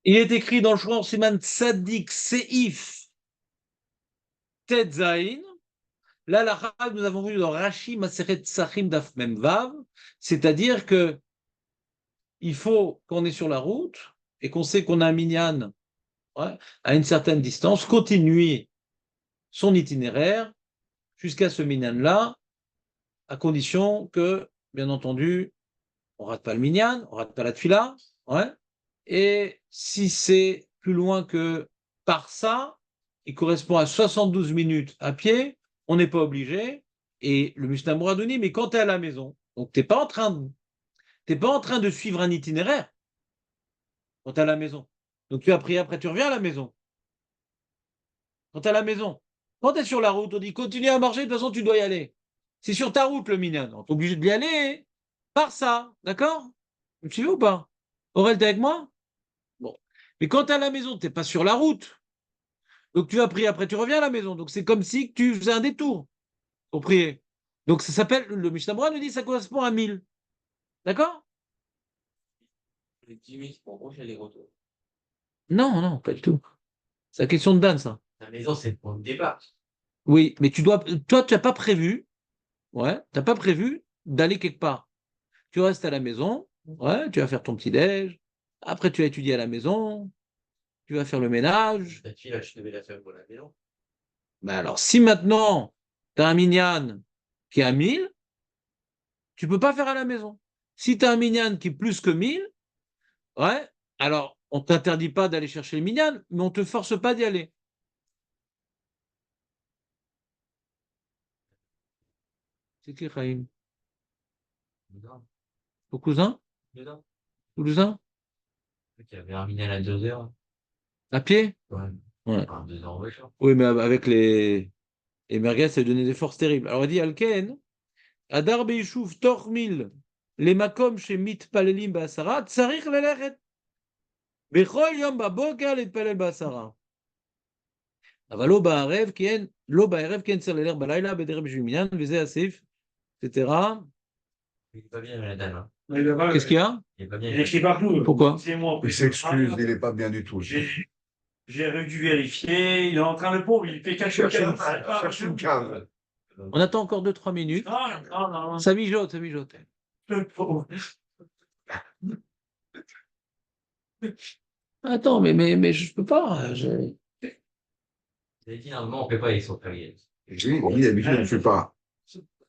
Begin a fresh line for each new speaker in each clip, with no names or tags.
Il est écrit dans le Shouchan Siman Tzadik Seif Tetzain. Là, la que nous avons vu dans Rashi Maseret Tsachim Daf Mem Vav, c'est-à-dire que il faut qu'on est sur la route et qu'on sait qu'on a un minyan, ouais, à une certaine distance, continuer son itinéraire jusqu'à ce minyan-là, à condition que, bien entendu, on rate pas le minyan, on rate pas la tfila, ouais. Et si c'est plus loin que par ça, il correspond à 72 minutes à pied, on n'est pas obligé. Et le Mishnah Mouradouni, mais quand tu es à la maison, donc t'es pas en train de suivre un itinéraire quand tu es à la maison. Donc tu as pris après, tu reviens à la maison. Quand tu es à la maison. Quand tu es sur la route, on dit continue à marcher, de toute façon tu dois y aller. C'est sur ta route le minyan. Tu es obligé d'y aller par ça. D'accord? Vous me suivez ou pas? Aurel, t'es avec moi? Bon. Mais quand tu es à la maison, tu n'es pas sur la route. Donc tu as pris après, tu reviens à la maison. Donc c'est comme si tu faisais un détour pour prier. Donc ça s'appelle, le Mishnah Berurah nous dit ça correspond à 1000. D'accord?
Les 10 minutes pour gauche et les retours.
Non, non, pas du tout. C'est la question de Dan, ça.
La maison, c'est pour le départ.
Oui, mais toi, tu n'as pas prévu, ouais, tu n'as pas prévu d'aller quelque part. Tu restes à la maison, ouais, tu vas faire ton petit-déj, après tu vas étudier à la maison, tu vas faire le ménage.
La fille, là, je devais la faire pour la maison.
Ben alors, si maintenant, tu as un minyan qui est à 1000, tu peux pas faire à la maison. Si tu as un minyan qui est plus que 1000, ouais, alors on t'interdit pas d'aller chercher le minyan, mais on te force pas d'y aller. C'est qui, Chaim?
Dedans.
Ton cousin?
Dedans.
Toulousain?
Il y avait un minel à 2 heures.
À pied?
Ouais.
Ouais.
Enfin, 2 heures en voiture.
Oui, mais avec les merguez, ça lui donnait des forces terribles. Alors il dit Alken, Adar Beishuv Tormil, les makom chez Mit Palelim Basara, Tsarich Lelechet. Bechol Yom Baboker להתפלל בעשרה. אבל לא בערב כי אין צריך ללך בלילה בדרך בשביל מניין, וזה הסעיף, etc.
Il est pas bien, la dame. Hein.
Qu'est-ce qu'il y a?
Il est pas bien.
Il est écrit partout.
Pourquoi?
C'est moi.
Il s'excuse, il n'est pas bien du tout.
J'ai dû vérifier. Il est en train, le pauvre, il fait cacher
Cherche une cave.
On attend encore 2-3 minutes.
Non, non, non.
Ça mijote, ça mijote.
Le pauvre.
Attends, mais je peux pas.
Vous avez dit, normalement, on ne fait pas, ils sont fériés.
Oui, d'habitude, on ne fait pas.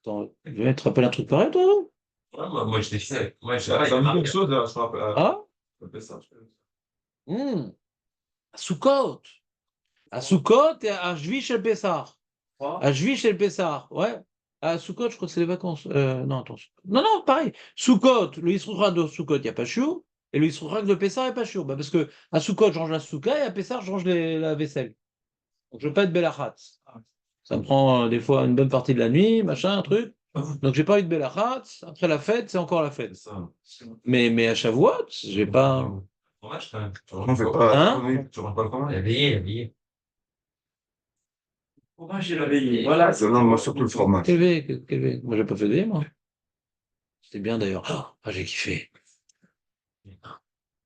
Attends, tu te rappelles un truc pareil, toi, non?
Ouais, moi, je décidais. Moi, je
Ça me dit quelque chose, là, je me rappelle.
Ah?
Je fais ça.
À Soukot. À Soukot et à Jvi chez le Pessar. À Jvi chez le Pessar, ouais. À Soukot, je crois que c'est les vacances. Non, attends. Non, non, pareil. Soukot, le Isroukrak de Soukot, il n'y a pas chou. Et le Isroukrak de Pessar, il n'y a pas chou. Bah, parce que à Soukot, je range la souka et à Pessar, je range la vaisselle. Donc, je ne veux pas être Belachat. Ça me prend des fois une bonne partie de la nuit, machin, un truc. Donc, j'ai pas envie de Belachat. Après la fête, c'est encore la fête.
C'est ça.
Mais à Shavuot, j'ai pas.
Fromage, quand même.
On ne fait pas.
Hein?
Tu rentres pas le fromage?
La veillée, la veillée.
Pourquoi j'ai la veillée? Voilà.
Non, moi, surtout le fromage.
Quel V? Moi, j'ai pas fait de V, moi. C'était bien d'ailleurs. Ah, j'ai kiffé.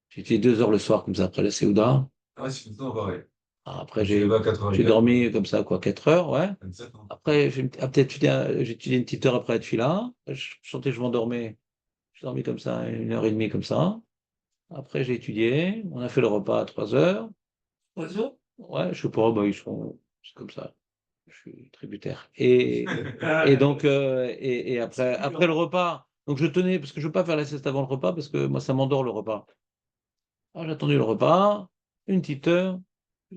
J'ai été 2 heures le soir, comme ça, après la Séouda.
Ah, c'est tout le temps pareil.
Après,
Je vais à 4 heures.
j'ai dormi comme ça, quoi, 4 heures, ouais.
27 ans.
Après, j'ai étudié une petite heure après la tefila. Je sentais que je m'endormais. J'ai dormi comme ça, 1 heure et demie comme ça. Après, j'ai étudié. On a fait le repas à 3 heures.
3 heures?
Ouais, je sais pas, bah, c'est comme ça. Je suis tributaire. Et donc, et après le repas, donc je tenais, parce que je ne veux pas faire la sieste avant le repas, parce que moi, ça m'endort le repas. Alors, j'ai attendu le repas, une petite heure.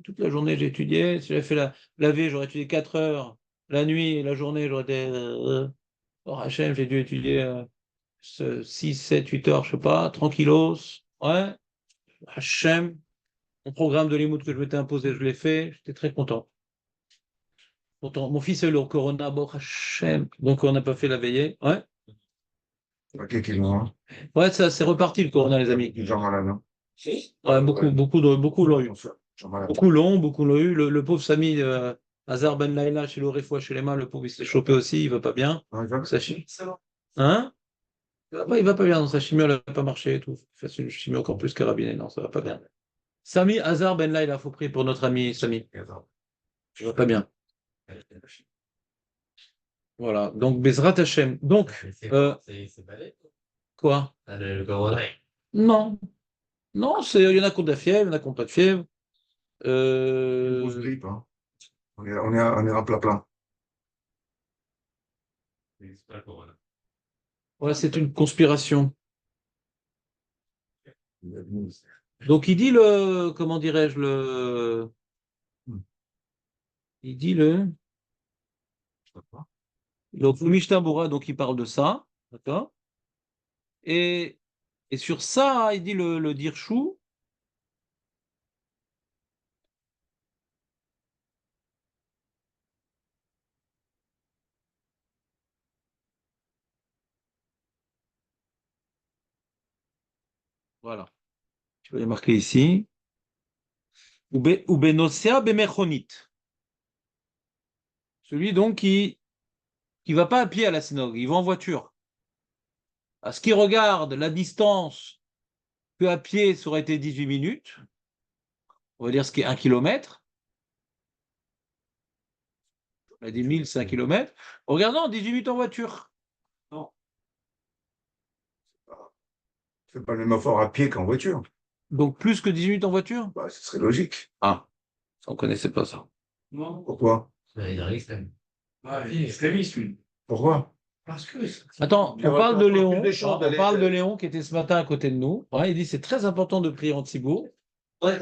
Toute la journée, j'ai étudié. Si j'avais fait la veille, j'aurais étudié 4 heures. La nuit et la journée, j'aurais été. Oh, Hachem, j'ai dû étudier 6, 7, 8 heures, je sais pas, tranquillos. Ouais. Hachem, mon programme de limoud que je m'étais imposé, je l'ai fait. J'étais très content. Pourtant, mon fils a eu le corona, bon, Hachem. Donc, on n'a pas fait la veillée. Ouais.
Ok, qui l'ont.
Ouais, ça, c'est reparti le corona, les amis.
Gens malades, non?
Ouais, beaucoup l'ont eu.
Gens malades.
Beaucoup l'ont eu. Le pauvre Samy, Hazar Ben Laila, chez l'Orefoua, chez les mains, le pauvre, il s'est chopé aussi, il va pas bien.
Ouais, Jacques.
Sachez. Hein? Il va pas bien dans sa chimio, elle n'a pas marché et tout. Il fait une chimio encore plus carabinée. Non, ça va pas bien. Sami Hazar Ben Laila, il faut prier pour notre ami Sami. Ça va pas bien. Voilà. Donc, Bezrat Hashem. Donc,
C'est balai.
quoi?
Le corona.
Non. Non, il y en a qui ont de la fièvre, il y en a qui n'ont pas de fièvre.
Une grosse grippe, hein. On est en plat.
C'est pas le corona.
Voilà, c'est une conspiration. Donc, il dit comment dirais-je, il dit donc, le Mishnah Bora, donc, il parle de ça, d'accord? Et sur ça, il dit le Dirshu, voilà, je vais les marquer ici, ou Benosea Bemechonit. Celui donc qui va pas à pied à la synagogue, il va en voiture. À ce qui regarde la distance que à pied, ça aurait été 18 minutes, on va dire ce qui est 1 kilomètre. On a dit 1000, c'est 1 kilomètre. Regardons 18 minutes en voiture. Non.
C'est pas le même effort à pied qu'en voiture.
Donc plus que 18 minutes en voiture?
Bah, ce serait logique.
Ah, ça, on ne connaissait pas ça.
Non.
Pourquoi?
Il est extrême.
Ouais, extrémiste, lui.
Pourquoi?
Parce que.
Attends,
Il y
on
aurait
parle
pas
de
plus
Léon.
de chances
On
d'aller-
parle de Léon qui était ce matin à côté de nous. Ouais, il dit c'est très important de prier en Tzibourg.
Ouais,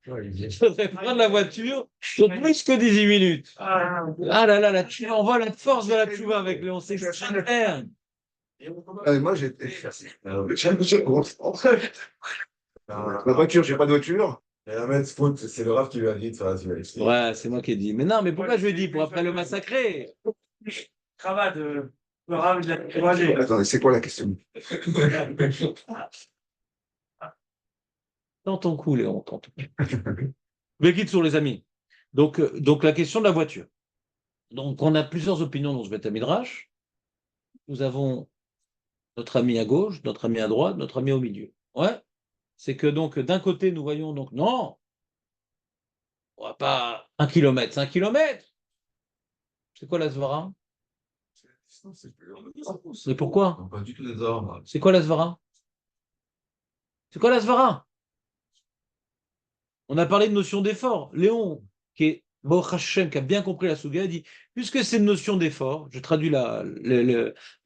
Il faudrait prendre la voiture sur plus que 18 minutes.
Ah,
Ah là là, on voit la force de la tchouva avec Léon, c'est extraordinaire.
Ah, moi, j'étais. La voiture, j'ai pas de voiture.
Et la mettre foot, c'est le raf qui lui a dit de faire la finale.
Ouais, c'est moi qui ai dit. Mais non, mais pourquoi je lui ai dit? Pour après le massacrer.
cravate, le rame de la croisée.
Attendez, c'est quoi la question?
Dans ton cou, Léon, dans ton cou. Mais quitte sur les amis. Donc la question de la voiture. Donc, on a plusieurs opinions dans ce Beth Midrash. Nous avons notre ami à gauche, notre ami à droite, notre ami au milieu. Ouais. C'est que donc, d'un côté, nous voyons donc, non, on va pas 1 kilomètre, c'est 1 kilomètre. C'est quoi la Svara? Mais pourquoi?
Non, pas du tout des armes.
C'est quoi la Svara? C'est quoi la Svara? On a parlé de notion d'effort. Léon, qui est Baruch Hashem, qui a bien compris la Souga, dit puisque c'est une notion d'effort, je traduis la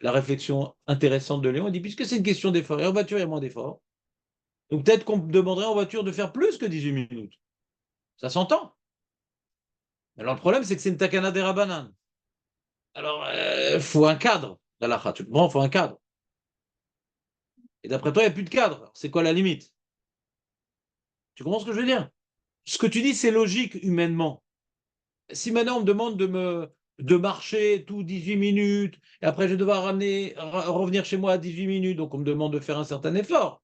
réflexion intéressante de Léon, il dit puisque c'est une question d'effort, et en voiture, il y a moins d'effort, donc peut-être qu'on demanderait en voiture de faire plus que 18 minutes. Ça s'entend. Alors le problème, c'est que c'est une takana des Rabbanan. Alors, il faut un cadre. D'Alakha, tu comprends, il faut un cadre. Et d'après toi, il n'y a plus de cadre. C'est quoi la limite? Tu comprends ce que je veux dire? Ce que tu dis, c'est logique humainement. Si maintenant on me demande de marcher tout 18 minutes, et après je vais devoir revenir chez moi à 18 minutes, donc on me demande de faire un certain effort.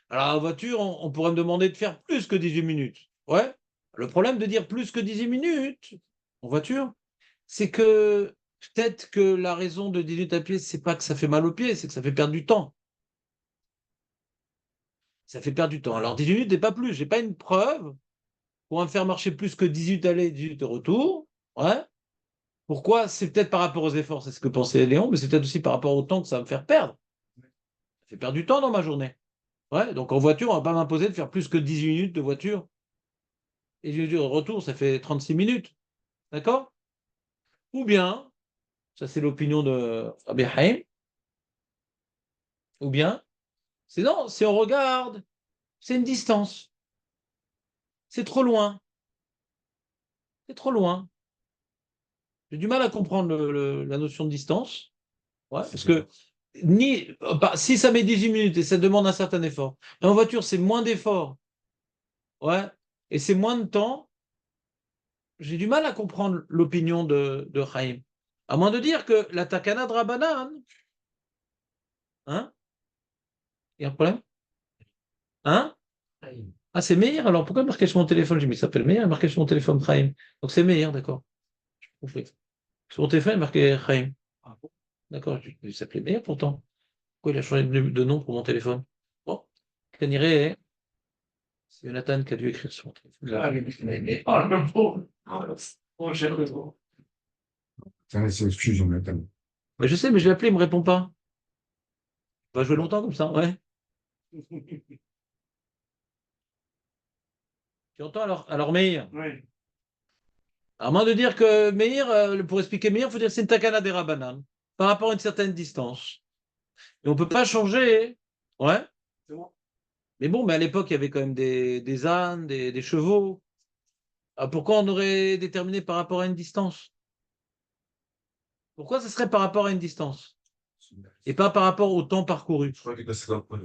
Alors en voiture, on pourrait me demander de faire plus que 18 minutes. Ouais. Le problème de dire plus que 18 minutes en voiture, c'est que peut-être que la raison de 18 minutes à pied, c'est pas que ça fait mal aux pieds, c'est que ça fait perdre du temps. Ça fait perdre du temps. Alors 18 minutes n'est pas plus. J'ai pas une preuve pour me faire marcher plus que 18 aller, 18 retour. Ouais. Pourquoi? C'est peut-être par rapport aux efforts, c'est ce que pensait Léon, mais c'est peut-être aussi par rapport au temps que ça va me faire perdre. Ça fait perdre du temps dans ma journée. Ouais, donc en voiture, on ne va pas m'imposer de faire plus que 18 minutes de voiture. Et je dis retour, ça fait 36 minutes. D'accord? Ou bien, ça c'est l'opinion de Rabbi Haim, ou bien, c'est non, si on regarde, c'est une distance. C'est trop loin. C'est trop loin. J'ai du mal à comprendre la notion de distance. Ouais, parce que si ça met 18 minutes et ça demande un certain effort, et en voiture, c'est moins d'effort, ouais, et c'est moins de temps, j'ai du mal à comprendre l'opinion de Chaim. À moins de dire que la takana de Rabbanan, hein, il y a un problème? Hein? Ah, c'est Meir, alors pourquoi il est marqué sur mon téléphone? J'ai mis ça s'appelle Meir, il est marqué sur mon téléphone Chaim. Donc c'est Meir, d'accord. J'ai compris. Sur mon téléphone, il est marqué Chaim. Ah bon? D'accord, il s'appelait Meir pourtant. Pourquoi il a changé de nom pour mon téléphone? Bon, Caniré, c'est Jonathan qui a dû écrire sur mon téléphone.
Ah, le pauvre. Oh, j'ai raison.
Tiens, c'est excuse, on attend.
Mais je sais, mais je l'ai appelé, il me répond pas. On va jouer longtemps comme ça, ouais. Tu entends alors Meir?
Oui.
À moins de dire que Meir, pour expliquer Meir, il faut dire c'est une takana des Rabbanan, par rapport à une certaine distance. Et on ne peut pas changer. Ouais.
C'est bon.
Mais bon, mais à l'époque, il y avait quand même des ânes, des chevaux. Ah, pourquoi on aurait déterminé par rapport à une distance? Pourquoi ce serait par rapport à une distance? Et pas par rapport au temps parcouru?
Je crois que c'est comme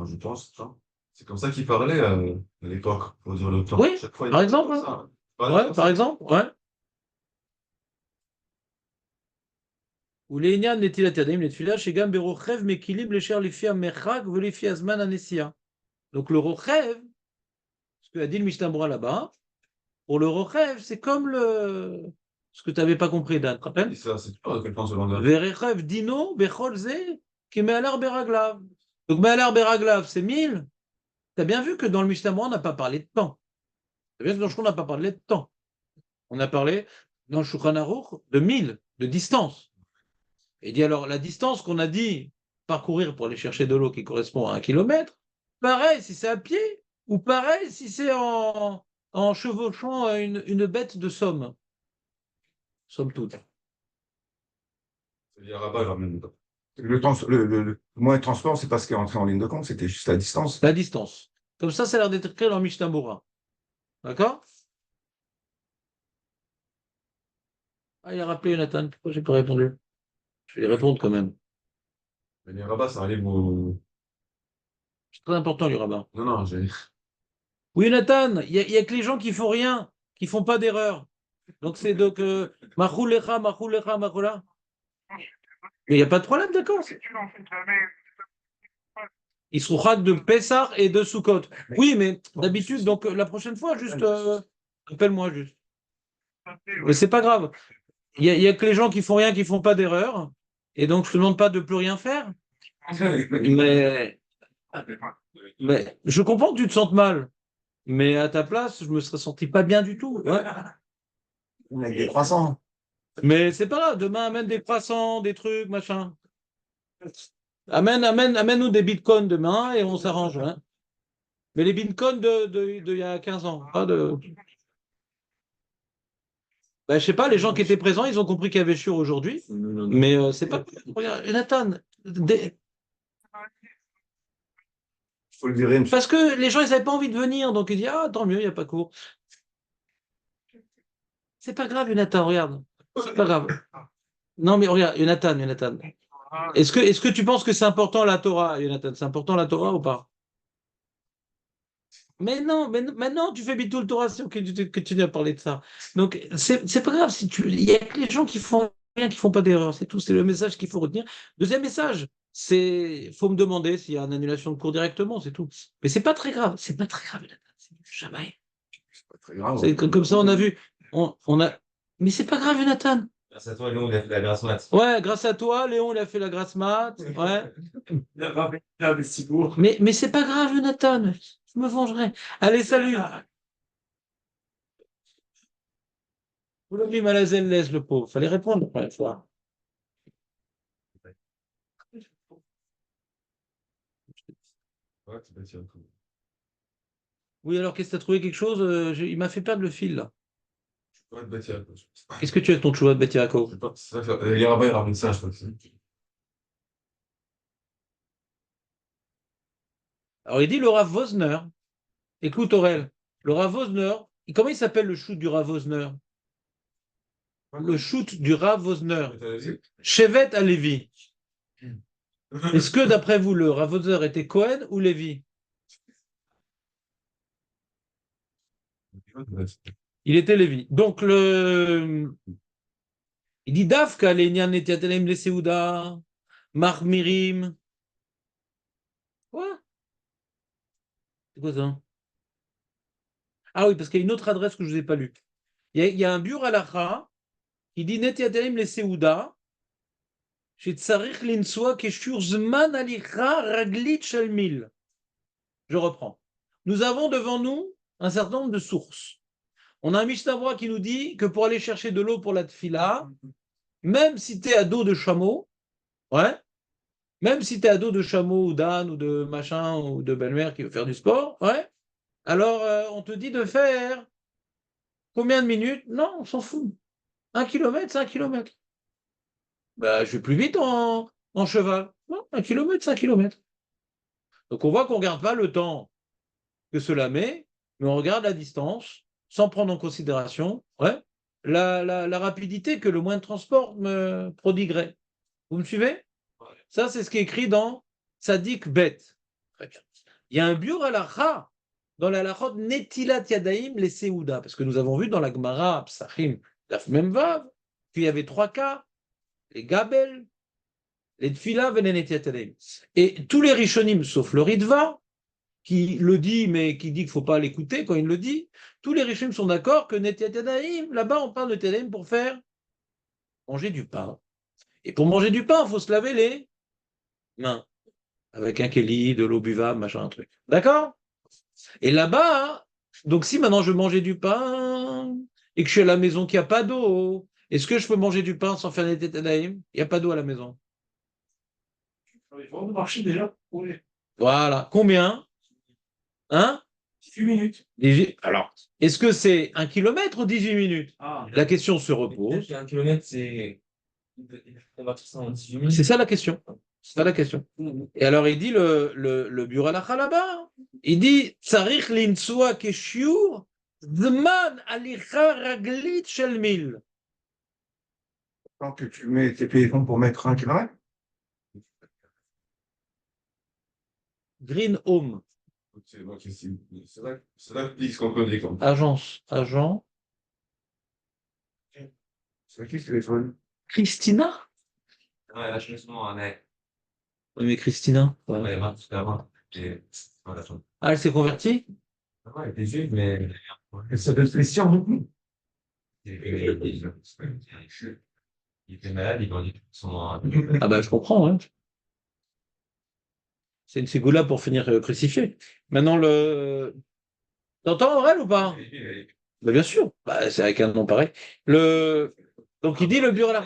je pense, ça. C'est comme ça qu'il parlait à l'époque, pour dire le temps.
Oui,
Chaque fois, il
par
parlait
exemple.
comme
Hein.
ça. Pas
Ouais,
comme
par
ça.
exemple, ouais. Ou les Inyan n'est-il atterdim les tefila chez Gam berochev mekilib les cher les filles merchak les filles azman anesia. Donc le rochev, ce que a dit le Mishnah Berurah là-bas, pour le rochev, c'est comme ce que tu n'avais pas compris, Dan, tu te rappelles?
Et ça, c'est pas à quel point ce langage.
Verechev dino bechol ze qui me'alar beraglav. Donc me'alar beraglav, c'est 1000. Tu as bien vu que dans le Mishnah Berurah, on n'a pas parlé de temps. Tu as bien vu que dans le Shulchan, on n'a pas parlé de temps. On a parlé dans le Shulchan Aruch de 1000, de distance. Et il dit alors, la distance qu'on a dit parcourir pour aller chercher de l'eau qui correspond à 1 kilomètre, pareil si c'est à pied, ou pareil si c'est en chevauchant une bête de somme. Somme toute.
C'est lié à Rabat, alors, même.
Le moyen de transport, c'est pas ce qui est entré en ligne de compte, c'était juste la distance.
La distance. Comme ça a l'air d'être écrit dans Mishnah Berurah. D'accord? Ah, il a rappelé Jonathan. Pourquoi j'ai pas répondu? Je vais lui répondre quand même.
Mais les Rabat, ça arrive au.
C'est très important, le rabbin.
Non, non, j'ai.
Oui, Nathan, il y a que les gens qui font rien, qui font pas d'erreur. Donc c'est donc Machulecha, Machulecha, Machula. Mais il n'y a pas de problème, d'accord. Ils se rouchent de Pessah et de Sukkot. Oui, mais d'habitude, donc la prochaine fois, juste appelle-moi juste. Mais c'est pas grave. Il y a que les gens qui font rien, qui font pas d'erreur. Et donc je te demande pas de plus rien faire. Mais je comprends que tu te sentes mal. Mais à ta place, je me serais senti pas bien du tout. Ouais.
Avec des croissants.
Mais c'est pas grave, demain amène des croissants, des trucs, machin. Amène-nous des bitcoins demain et on s'arrange. Hein. Mais les bitcoins de il y a 15 ans. Pas de... Ben, je sais pas, les gens qui étaient présents, ils ont compris qu'il y avait Shur aujourd'hui. Mais c'est pas. Regarde, Nathan,
Il faut le virer.
parce que les gens, ils n'avaient pas envie de venir. Donc ils disent, ah, tant mieux, il n'y a pas cours. C'est pas grave, Jonathan, regarde. C'est pas grave. Non, mais regarde, Jonathan. Est-ce que tu penses que c'est important la Torah, Jonathan? C'est important la Torah ou pas? Mais non, mais maintenant tu fais Bitul Torah si que tu viens parler de ça. Donc c'est pas grave si il y a que les gens qui font rien, qui font pas d'erreur, c'est tout. C'est le message qu'il faut retenir. Deuxième message, c'est faut me demander s'il y a une annulation de cours directement, c'est tout. Mais c'est pas très grave, c'est pas très grave, Jonathan. Jamais.
C'est pas très grave.
Comme ça on a vu, on a. Mais c'est pas grave, Jonathan.
Grâce à toi, Léon, il a fait la grasse mat.
Ouais, grâce à toi, Léon, il a fait la grasse mat. Ouais.
Il a pas fait ça, mais si beau.
Mais c'est pas grave, Jonathan. Je me vengerai. Allez, salut. Vous l'avez mis mal à l'aise, le pauvre. Fallait répondre la première fois.
Ouais, c'est bête,
Oui, alors qu'est-ce que tu as trouvé quelque chose? Il m'a fait perdre le fil, là.
ouais, bête,
Qu'est-ce que tu as avec ton chouva de
je
Batiako?
sais pas, c'est ça, les Rabat, ils ramènent ça, je crois que c'est.
Alors, il dit le Rav Vosner. Écoute, Aurel. Le Rav Vosner, comment il s'appelle le shoot du Rav Vosner? Le shoot du Rav Vosner. Chevet à Lévi. Est-ce que, d'après vous, le Rav Vosner était Cohen ou Lévi? Il était Lévi. Donc, il dit Dafka, Lénian Netiatelem les Seouda, Marmirim. Quoi? C'est quoi ça? Ah oui, parce qu'il y a une autre adresse que je ne vous ai pas lue. Il y a un bur halacha qui dit Netiatelem les Seouda, שצריך לנסוע כשיעור זמן הליכה רגלית של מיל. Je reprends. Nous avons devant nous un certain nombre de sources. On a un Mishnah Berurah qui nous dit que pour aller chercher de l'eau pour la tfila, même si tu es à dos de chameau, ouais, même si tu es à dos de chameau ou d'âne ou de machin ou de belle-mère qui veut faire du sport, ouais, alors on te dit de faire combien de minutes? Non, on s'en fout. 1 kilomètre, c'est 1 kilomètre. Bah, je vais plus vite en cheval. Non, 1 kilomètre, c'est 1 kilomètre. Donc on voit qu'on ne regarde pas le temps que cela met, mais on regarde la distance sans prendre en considération ouais, la rapidité que le moyen de transport me prodiguerait. Vous me suivez? Ça, c'est ce qui est écrit dans Tzadik Bet. Très bien. Il y a un biur halacha dans la halachot Netilat Yadaim les Seouda, parce que nous avons vu dans la Gemara Psachim Daf Memvav qu'il y avait 3 cas, les Gabel, les Tfila et les Netilat Yadaim. Et tous les Rishonim, sauf le Ritva, qui le dit, mais qui dit qu'il ne faut pas l'écouter quand il le dit, tous les Rishonim sont d'accord que Netilat Yadaim, là-bas on parle de Yadaim pour faire manger du pain. Et pour manger du pain, il faut se laver les mains. Avec un kéli, de l'eau buvable, machin, un truc. D'accord? Et là-bas, donc si maintenant je veux manger du pain et que je suis à la maison qu'il n'y a pas d'eau, est-ce que je peux manger du pain sans faire des tétanaïm? Il n'y a pas d'eau à la maison.
Il faut marcher déjà. Oui.
Voilà. Combien? Hein?
18 minutes.
Alors, est-ce que c'est 1 kilomètre ou 18 minutes?
Ah.
La question se repose.
1 kilomètre, c'est. On va faire ça en 18 minutes.
C'est ça la question. C'est ça la question. Et alors, il dit le bureau là-bas, il dit Tsarich linsua keshiur zman alicha raglit shel mil.
Tant que tu mets tes téléphones pour mettre 1 kilomètre,
Green Home,
C'est là qu'ils se comprennent comme.
agent.
c'est qui ce téléphone?
Christina?
Ouais, là, je me suis dit,
Oui, mais Christina.
ouais,
Ouais.
elle m'a tout avant. Voilà,
Ah, elle s'est convertie?
ouais, elle était juive, mais.
Elle s'appelle Christian.
Il était malade, il vendait son.
Ah bah je comprends, hein. C'est une ségoula pour finir crucifié. Maintenant, T'entends Aurel ou pas? Bah, bien sûr, bah, c'est avec un nom pareil. Donc il dit le bureau là.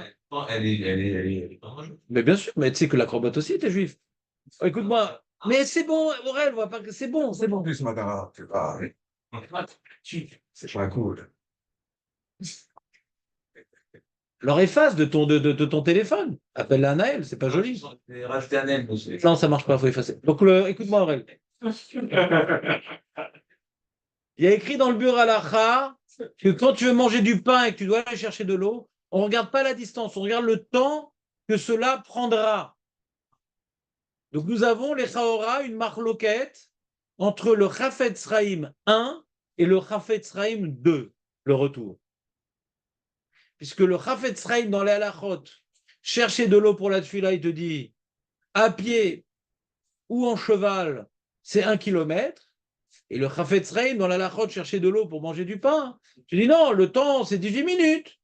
Elle est pas en jeu.
Mais bien sûr, mais tu sais que l'acrobate aussi était juif. Oh, écoute-moi, mais c'est bon, Aurel, voit pas que c'est bon, c'est
En
bon.
plus, madame, c'est pas cool.
Alors efface de ton téléphone. Appelle la Naël, c'est pas joli.
Rajouter un M,
Non, ça marche pas, faut effacer. Donc écoute-moi, Aurel. Il y a écrit dans le bureau halacha que quand tu veux manger du pain et que tu dois aller chercher de l'eau, on ne regarde pas la distance, on regarde le temps que cela prendra. Donc nous avons les Chaora, une marloquette entre le Chafetz Chaim 1 et le Chafetz Chaim 2, le retour. Puisque le Chafetz Chaim dans les halachot, chercher de l'eau pour la tefila, il te dit à pied ou en cheval, c'est 1 kilomètre. Et le Chafetz Chaim dans la halachot, chercher de l'eau pour manger du pain. Je dis non, le temps c'est 18 minutes.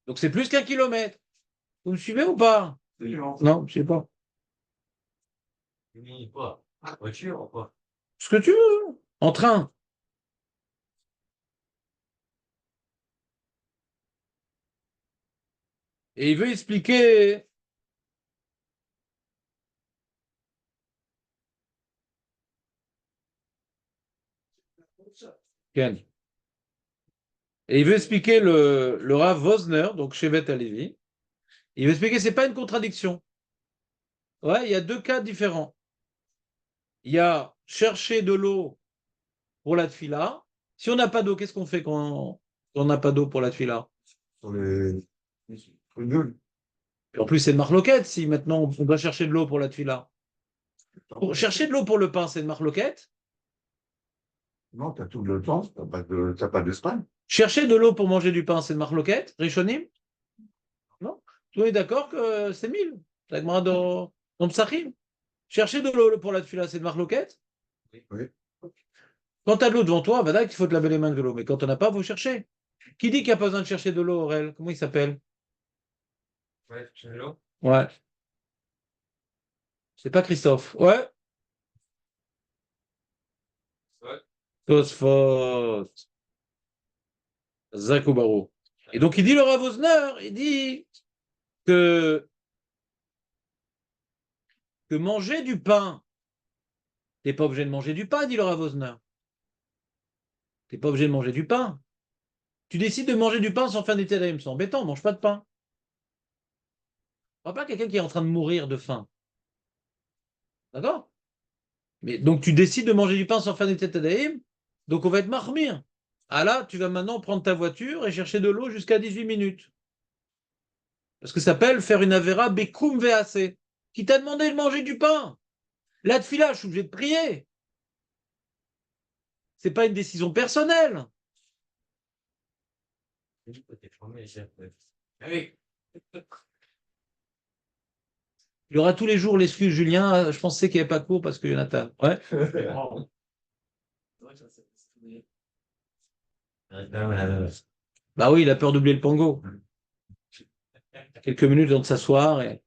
Donc c'est plus qu'1 kilomètre. Vous me suivez ou pas? Non, je sais pas.
Quoi? Voiture ou quoi?
Ce que tu veux. En train. Et il veut expliquer. Ken. Et il veut expliquer le Rav Wosner, donc Shevet Alevi. Il veut expliquer que ce n'est pas une contradiction. Ouais, il y a 2 cas différents. Il y a chercher de l'eau pour la tfila. Si on n'a pas d'eau, qu'est-ce qu'on fait quand on n'a pas d'eau pour la tfila?
Sur les deux.
Et en plus, c'est une marloquette si maintenant on doit chercher de l'eau pour la tfila. Pour chercher de l'eau pour le pain, c'est une marloquette.
Non, tu as tout le temps, tu n'as pas d'Espagne.
Chercher de l'eau pour manger du pain, c'est une marloquette. Rishonim? Non. Tout le monde est d'accord que c'est 1000. La Gemara dans Psachim. Chercher de l'eau pour la tfila, c'est une marloquette.
Oui.
Quand tu as de l'eau devant toi, bah là, il faut te laver les mains de l'eau. Mais quand on n'a pas, il faut chercher. Qui dit qu'il n'y a pas besoin de chercher de l'eau, Aurel? Comment il s'appelle?
Ouais, chercher de l'eau.
Ouais. C'est pas Christophe. Ouais.
Ouais.
Tosfot. Zakoubarou. Et donc, il dit le Rav Wosner, il dit que, que manger du pain, t'es pas obligé de manger du pain, dit le Rav Wosner. T'es pas obligé de manger du pain. Tu décides de manger du pain sans faire d'état c'est embêtant, mange pas de pain. On voit pas quelqu'un qui est en train de mourir de faim. D'accord? Mais donc tu décides de manger du pain sans faire d'état donc on va être marmire. Ah là, tu vas maintenant prendre ta voiture et chercher de l'eau jusqu'à 18 minutes. Parce que ça s'appelle faire une avera bekum vease. Qui t'a demandé de manger du pain? Là, de fila, je suis obligé de prier. C'est pas une décision personnelle.
Ah oui.
Il y aura tous les jours l'excuse, Julien. Je pensais qu'il n'y avait pas de cours parce que Jonathan. Ouais. Bah oui, il a peur d'oublier le pango. Quelques minutes avant de s'asseoir. Et...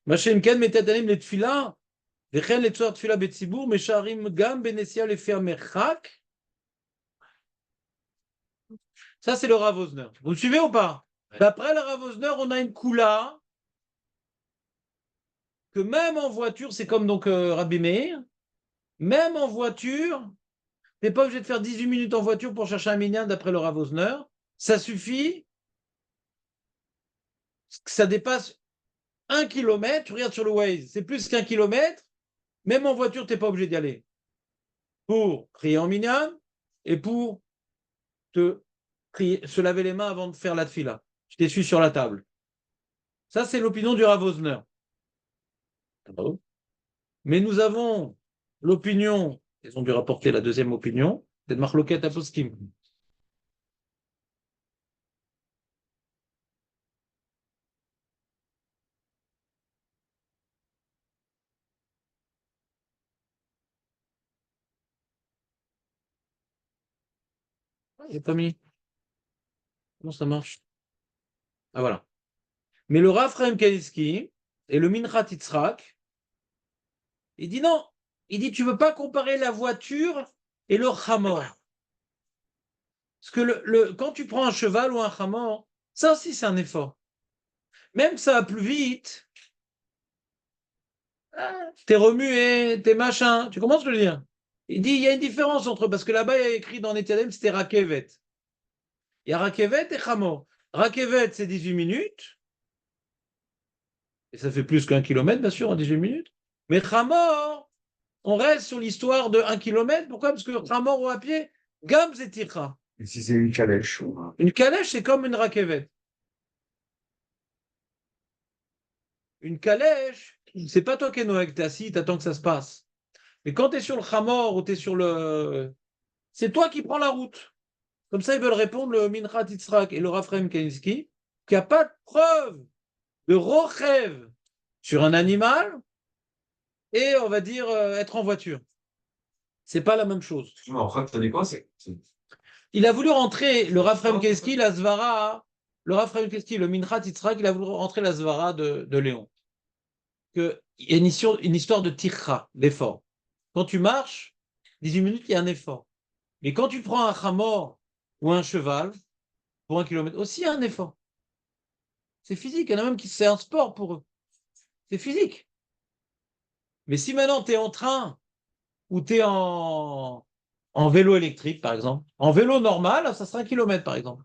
Machem Ken metatanim les tfila. Vechen les tsoar tfila betzibour. Mesharim gam benesia les faire merchak. Ça, c'est le Rav Wosner. Vous me suivez ou pas?
Ouais.
D'après le Rav Wosner, on a une coula que même en voiture, c'est comme donc Rabbi Meir, même en voiture, tu n'es pas obligé de faire 18 minutes en voiture pour chercher un minyan d'après le Rav Wosner. Ça suffit que ça dépasse 1 kilomètre. Tu regardes sur le Waze, c'est plus qu'1 kilomètre. Même en voiture, tu n'es pas obligé d'y aller. Pour prier en minyan et pour se laver les mains avant de faire la tfila. Tu t'essuies sur la table. Ça, c'est l'opinion du Rav Wosner. Mais nous avons l'opinion, ils ont dû rapporter la deuxième opinion, c'est de Marloquet à Poskim. Il n'est pas mis. Comment ça marche? Ah voilà. Mais le Rav Chaim Kanievski et le Minchat Yitzhak, il dit non. Il dit tu ne veux pas comparer la voiture et le chamor. Parce que quand tu prends un cheval ou un chamor, ça aussi c'est un effort. Même ça va plus vite, t'es remué, t'es machin. Tu comprends ce que je veux dire? Il dit il y a une différence entre, parce que là-bas il y a écrit dans Nethalem, c'était Rakevet. Il y a Rakevet et Chamor. Rakevet, c'est 18 minutes. Et ça fait plus qu'1 kilomètre, bien sûr, en 18 minutes. Mais Chamor, on reste sur l'histoire de 1 kilomètre. Pourquoi? Parce que Chamor ou à pied, Gam Zetira.
Et si c'est une calèche
Une calèche, c'est comme une Rakevet. Une calèche, c'est pas toi qui es Noël, t'es assis, t'attends que ça se passe. Mais quand tu es sur le Chamor ou tu es sur le. C'est toi qui prends la route. Comme ça, ils veulent répondre le Minchat Yitzhak et le Raphaël Kanievski, qu'il n'y a pas de preuve de rochev sur un animal et, on va dire, être en voiture. C'est pas la même chose.
Excuse-moi, après, t'as dit quoi?
Il a voulu rentrer, le Raphaël Kanievski, la Svara, le Raphaël Kanievski, le Minchat Yitzhak, il a voulu rentrer la Svara de Léon. Il y a une histoire de tircha, d'effort. Quand tu marches, 18 minutes, il y a un effort. Mais quand tu prends un chamor ou un cheval, pour 1 kilomètre, aussi il y a un effort. C'est physique. Il y en a même qui c'est un sport pour eux. C'est physique. Mais si maintenant tu es en train ou tu es en vélo électrique, par exemple, en vélo normal, ça sera 1 kilomètre, par exemple.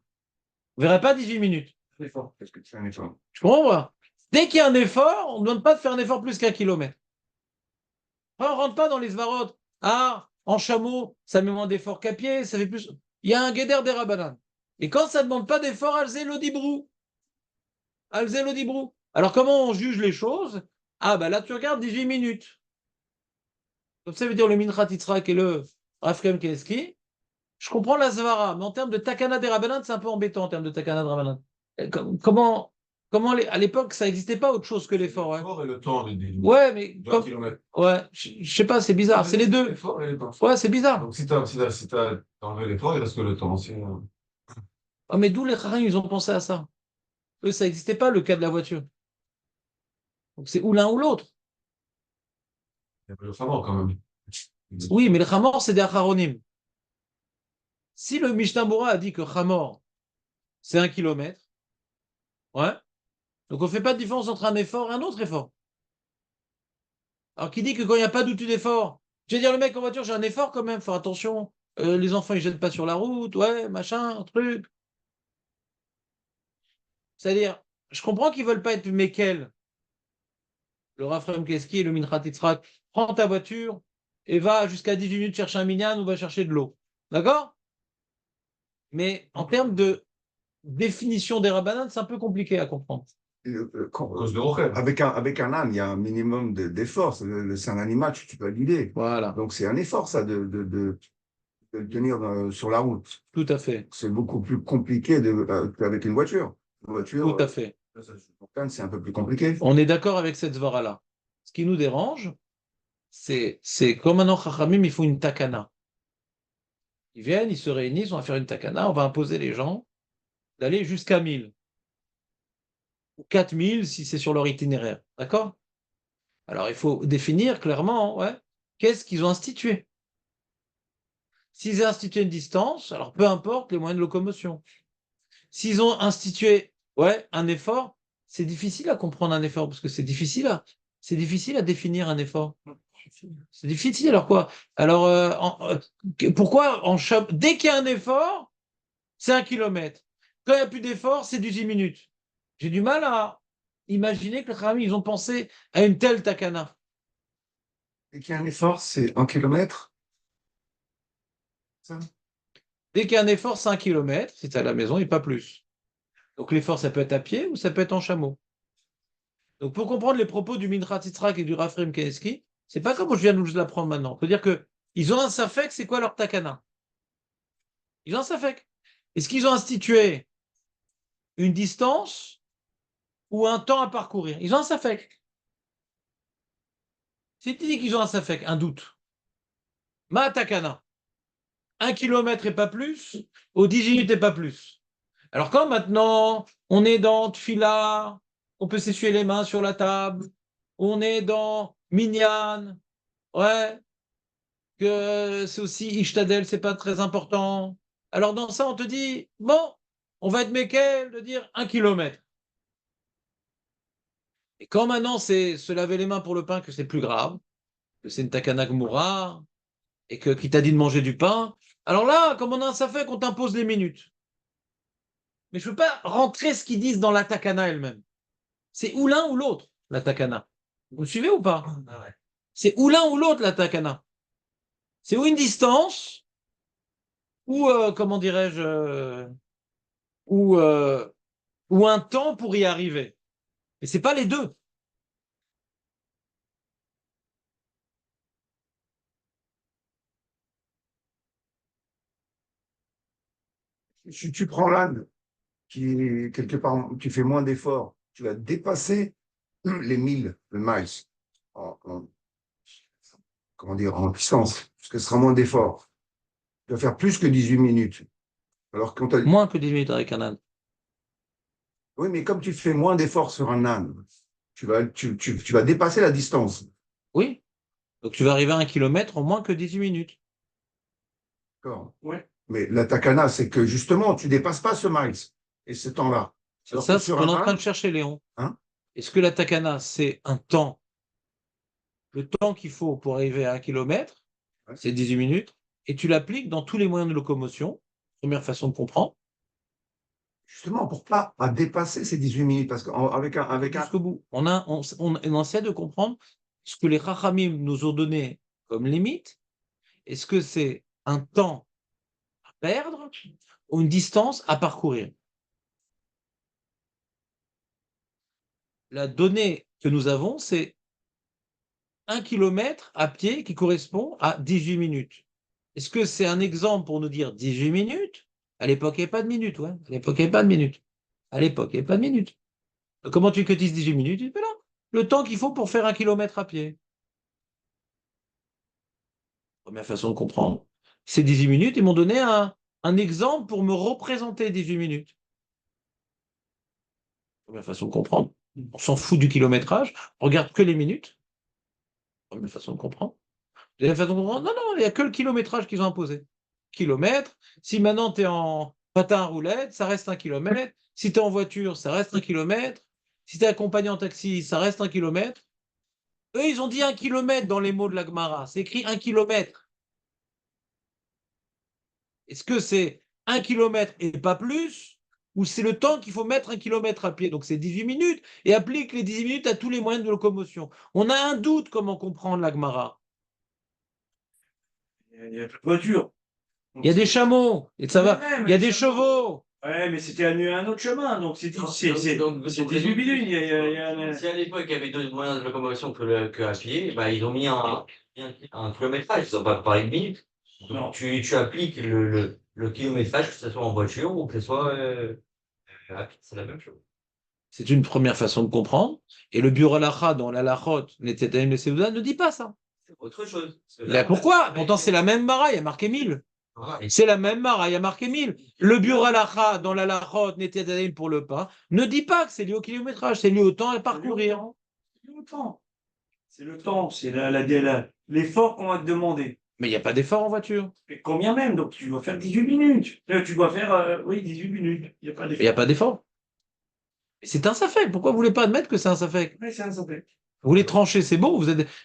Vous ne verrez pas 18 minutes.
Effort. Qu'est-ce que tu fais un effort?
Tu comprends, moi? Dès qu'il y a un effort, on ne demande pas de faire un effort plus qu'1 kilomètre. Enfin, on ne rentre pas dans les svarot. Ah, en chameau, ça met moins d'effort qu'à pied, ça fait plus. Il y a un guéder des rabanan. Et quand ça ne demande pas d'effort, alzé l'odibrou. Alzé l'odibrou. Alors, comment on juge les choses? Ah, ben là, tu regardes 18 minutes. Donc, ça veut dire le Minchat Yitzhak et le Raphaël Kanievski. Je comprends la Zvara, mais en termes de Takana des Rabbanan, c'est un peu embêtant en termes de Takana des Rabbanan. Comment à l'époque, ça n'existait pas autre chose que l'effort. Ouais,
L'effort et le temps,
ouais mais.
de 1 kilomètre.
Ouais, je sais pas, c'est bizarre. C'est les deux.
L'effort et le temps.
Ouais, c'est bizarre.
Donc, si t'as enlevé l'effort, il reste que le temps aussi.
Oh, mais d'où les Chachamim, ils ont pensé à ça? Eux, ça n'existait pas, le cas de la voiture. Donc, c'est ou l'un ou l'autre.
Il y a le savoir quand même.
Oui, mais le Hamor, c'est des Acharonim. Si le Mishnah Bora a dit que Hamor, c'est 1 kilomètre, ouais, donc on ne fait pas de différence entre un effort et un autre effort. Alors, qui dit que quand il n'y a pas d'outil d'effort, je vais dire, le mec en voiture, j'ai un effort quand même, faire attention, les enfants, ils ne jettent pas sur la route, ouais, machin, truc. C'est-à-dire, je comprends qu'ils ne veulent pas être Mekel, le Raphaël Keski et le Minrat Yitzhak. Prends ta voiture et va jusqu'à 10 minutes chercher un minyan ou va chercher de l'eau. D'accord? Mais en termes de définition des rabbanan, c'est un peu compliqué à comprendre.
À cause de Rochel.
Avec un âne, il y a un minimum d'effort. C'est un animal, tu peux l'idée.
Voilà,
Donc, c'est un effort, ça, de le tenir sur la route.
tout à fait,
C'est beaucoup plus compliqué qu'avec une voiture. Une voiture,
tout à fait.
pour l'âne, c'est un peu plus compliqué.
On est d'accord avec cette svara-là. Ce qui nous dérange, c'est comme maintenant Chachamim, il faut une takana. Ils viennent, ils se réunissent, on va faire une takana, on va imposer les gens d'aller jusqu'à 1000 ou 4000 si c'est sur leur itinéraire. D'accord? Alors il faut définir clairement, ouais, qu'est-ce qu'ils ont institué. S'ils ont institué une distance, alors peu importe les moyens de locomotion. S'ils ont institué, ouais, un effort, c'est difficile à comprendre un effort parce que c'est difficile à définir un effort. C'est difficile. Alors quoi? Alors pourquoi dès qu'il y a un effort, c'est 1 kilomètre. Quand il n'y a plus d'effort, c'est 18 minutes. J'ai du mal à imaginer que les Khamim, ils ont pensé à une telle takana.
Et qu'il y a un effort, c'est 1 kilomètre. Ça.
Dès qu'il y a un effort, c'est 1 kilomètre, si tu à la maison, et pas plus. Donc l'effort, ça peut être à pied ou ça peut être en chameau. Donc pour comprendre les propos du Minrat Yitzhak et du Raphaël Keneski, c'est pas comme je viens de vous l'apprendre maintenant. On peut dire que ils ont un safek, c'est quoi leur takana? Ils ont un safek. Est-ce qu'ils ont institué une distance ou un temps à parcourir? Ils ont un safek. Si tu dis qu'ils ont un safek, un doute, ma takana, 1 kilomètre et pas plus, ou 10 minutes et pas plus. Alors quand maintenant on est dans Tfila, on peut s'essuyer les mains sur la table, on est dans Minyan, ouais, que c'est aussi Ishtadel, c'est pas très important. Alors dans ça, on te dit, bon, on va être méquel de dire 1 kilomètre. Et quand maintenant c'est se laver les mains pour le pain que c'est plus grave, que c'est une takana gmura, et que qui t'a dit de manger du pain, alors là, comme on a un safek, on t'impose les minutes. Mais je ne peux pas rentrer ce qu'ils disent dans la takana elle-même. C'est ou l'un ou l'autre, la takana. Vous me suivez ou pas?
Ah ouais.
C'est ou l'un ou l'autre, la takana. C'est ou une distance, ou, comment dirais-je, ou, ou un temps pour y arriver. Mais c'est pas les deux.
Tu prends l'âne, qui, quelque part, tu fais moins d'efforts, tu vas dépasser les 1000, le miles, comment dire, en puissance, parce que ce sera moins d'efforts. Tu vas faire plus que 18 minutes. Alors quand
Moins que 10 minutes avec un âne.
oui, mais comme tu fais moins d'efforts sur un âne, tu vas dépasser la distance.
Oui. Donc tu vas arriver à 1 kilomètre en moins que 18 minutes.
D'accord. Ouais. Mais la takana, c'est que justement, tu dépasses pas ce miles et ce temps-là.
C'est
Alors
ça
que
ce
sur
qu'on
un
est en train
âne,
de chercher, Léon.
hein,
Est-ce que la takana, c'est un temps, le temps qu'il faut pour arriver à 1 kilomètre,
ouais.
c'est 18 minutes, et tu l'appliques dans tous les moyens de locomotion, première façon de comprendre,
Justement, pour pas à dépasser ces 18 minutes, parce qu'avec un,
jusqu'au bout. On essaie de comprendre ce que les Chachamim nous ont donné comme limite. Est-ce que c'est un temps à perdre ou une distance à parcourir? La donnée que nous avons, c'est 1 kilomètre à pied qui correspond à 18 minutes. Est-ce que c'est un exemple pour nous dire 18 minutes? À l'époque, il n'y avait pas de minutes, ouais. À l'époque, il n'y avait pas de minutes. À l'époque, il n'y avait pas de minutes. Comment tu cotises 18 minutes? Tu dis, ben là, le temps qu'il faut pour faire 1 kilomètre à pied. Première façon de comprendre. C'est 18 minutes, ils m'ont donné un exemple pour me représenter 18 minutes. Première façon de comprendre. On s'en fout du kilométrage, on regarde que les minutes. Première façon de comprendre. Deuxième façon de comprendre, non, non, il n'y a que le kilométrage qu'ils ont imposé. Kilomètre. Si maintenant tu es en patin à roulettes, ça reste 1 kilomètre. Si tu es en voiture, ça reste 1 kilomètre. Si tu es accompagné en taxi, ça reste 1 kilomètre. Eux, ils ont dit 1 kilomètre dans les mots de la Gemara. C'est écrit 1 kilomètre. Est-ce que c'est 1 kilomètre et pas plus? Ou c'est le temps qu'il faut mettre 1 kilomètre à pied? Donc c'est 18 minutes. Et applique les 18 minutes à tous les moyens de locomotion. On a un doute comment comprendre la Gemara.
Il y a plus de voiture.
Il y a des chameaux, et ça va.
Même,
Il y a
les
des
chameaux.
chevaux.
Ouais, mais c'était un autre chemin, donc c'est
Donc,
18 minutes.
Si à l'époque il y avait d'autres moyens de locomotion que à pied, bah, ils ont mis un kilométrage, ils n'ont pas parlé de minutes.
Non.
Donc tu appliques le kilométrage, que ce soit en voiture ou que ce soit à pied, c'est la même chose.
C'est une première façon de comprendre. Et le bureau Halacha dans la Lachot, ne dit pas ça.
C'est autre chose. Parce que
Là,
là,
pourquoi? Pourtant, c'est la même Mara, il y a marqué 1000.
voilà, et
C'est la même Mara, il y a marqué 1000. Le bureau Halacha dans la Lachot, pour le pas, ne dit pas que c'est lié au kilométrage, c'est lié au temps à parcourir.
C'est le temps. C'est le temps, c'est l'effort qu'on va te demander.
Mais il n'y a pas d'effort en voiture.
Et combien même? Donc tu dois faire 18 minutes. Tu dois faire, oui, 18 minutes. Il n'y a pas
Il n'y a
d'effort.
pas d'effort. C'est un safek. Pourquoi vous ne voulez pas admettre que c'est un safek?
Oui, c'est un santé.
Vous voulez trancher, c'est bon.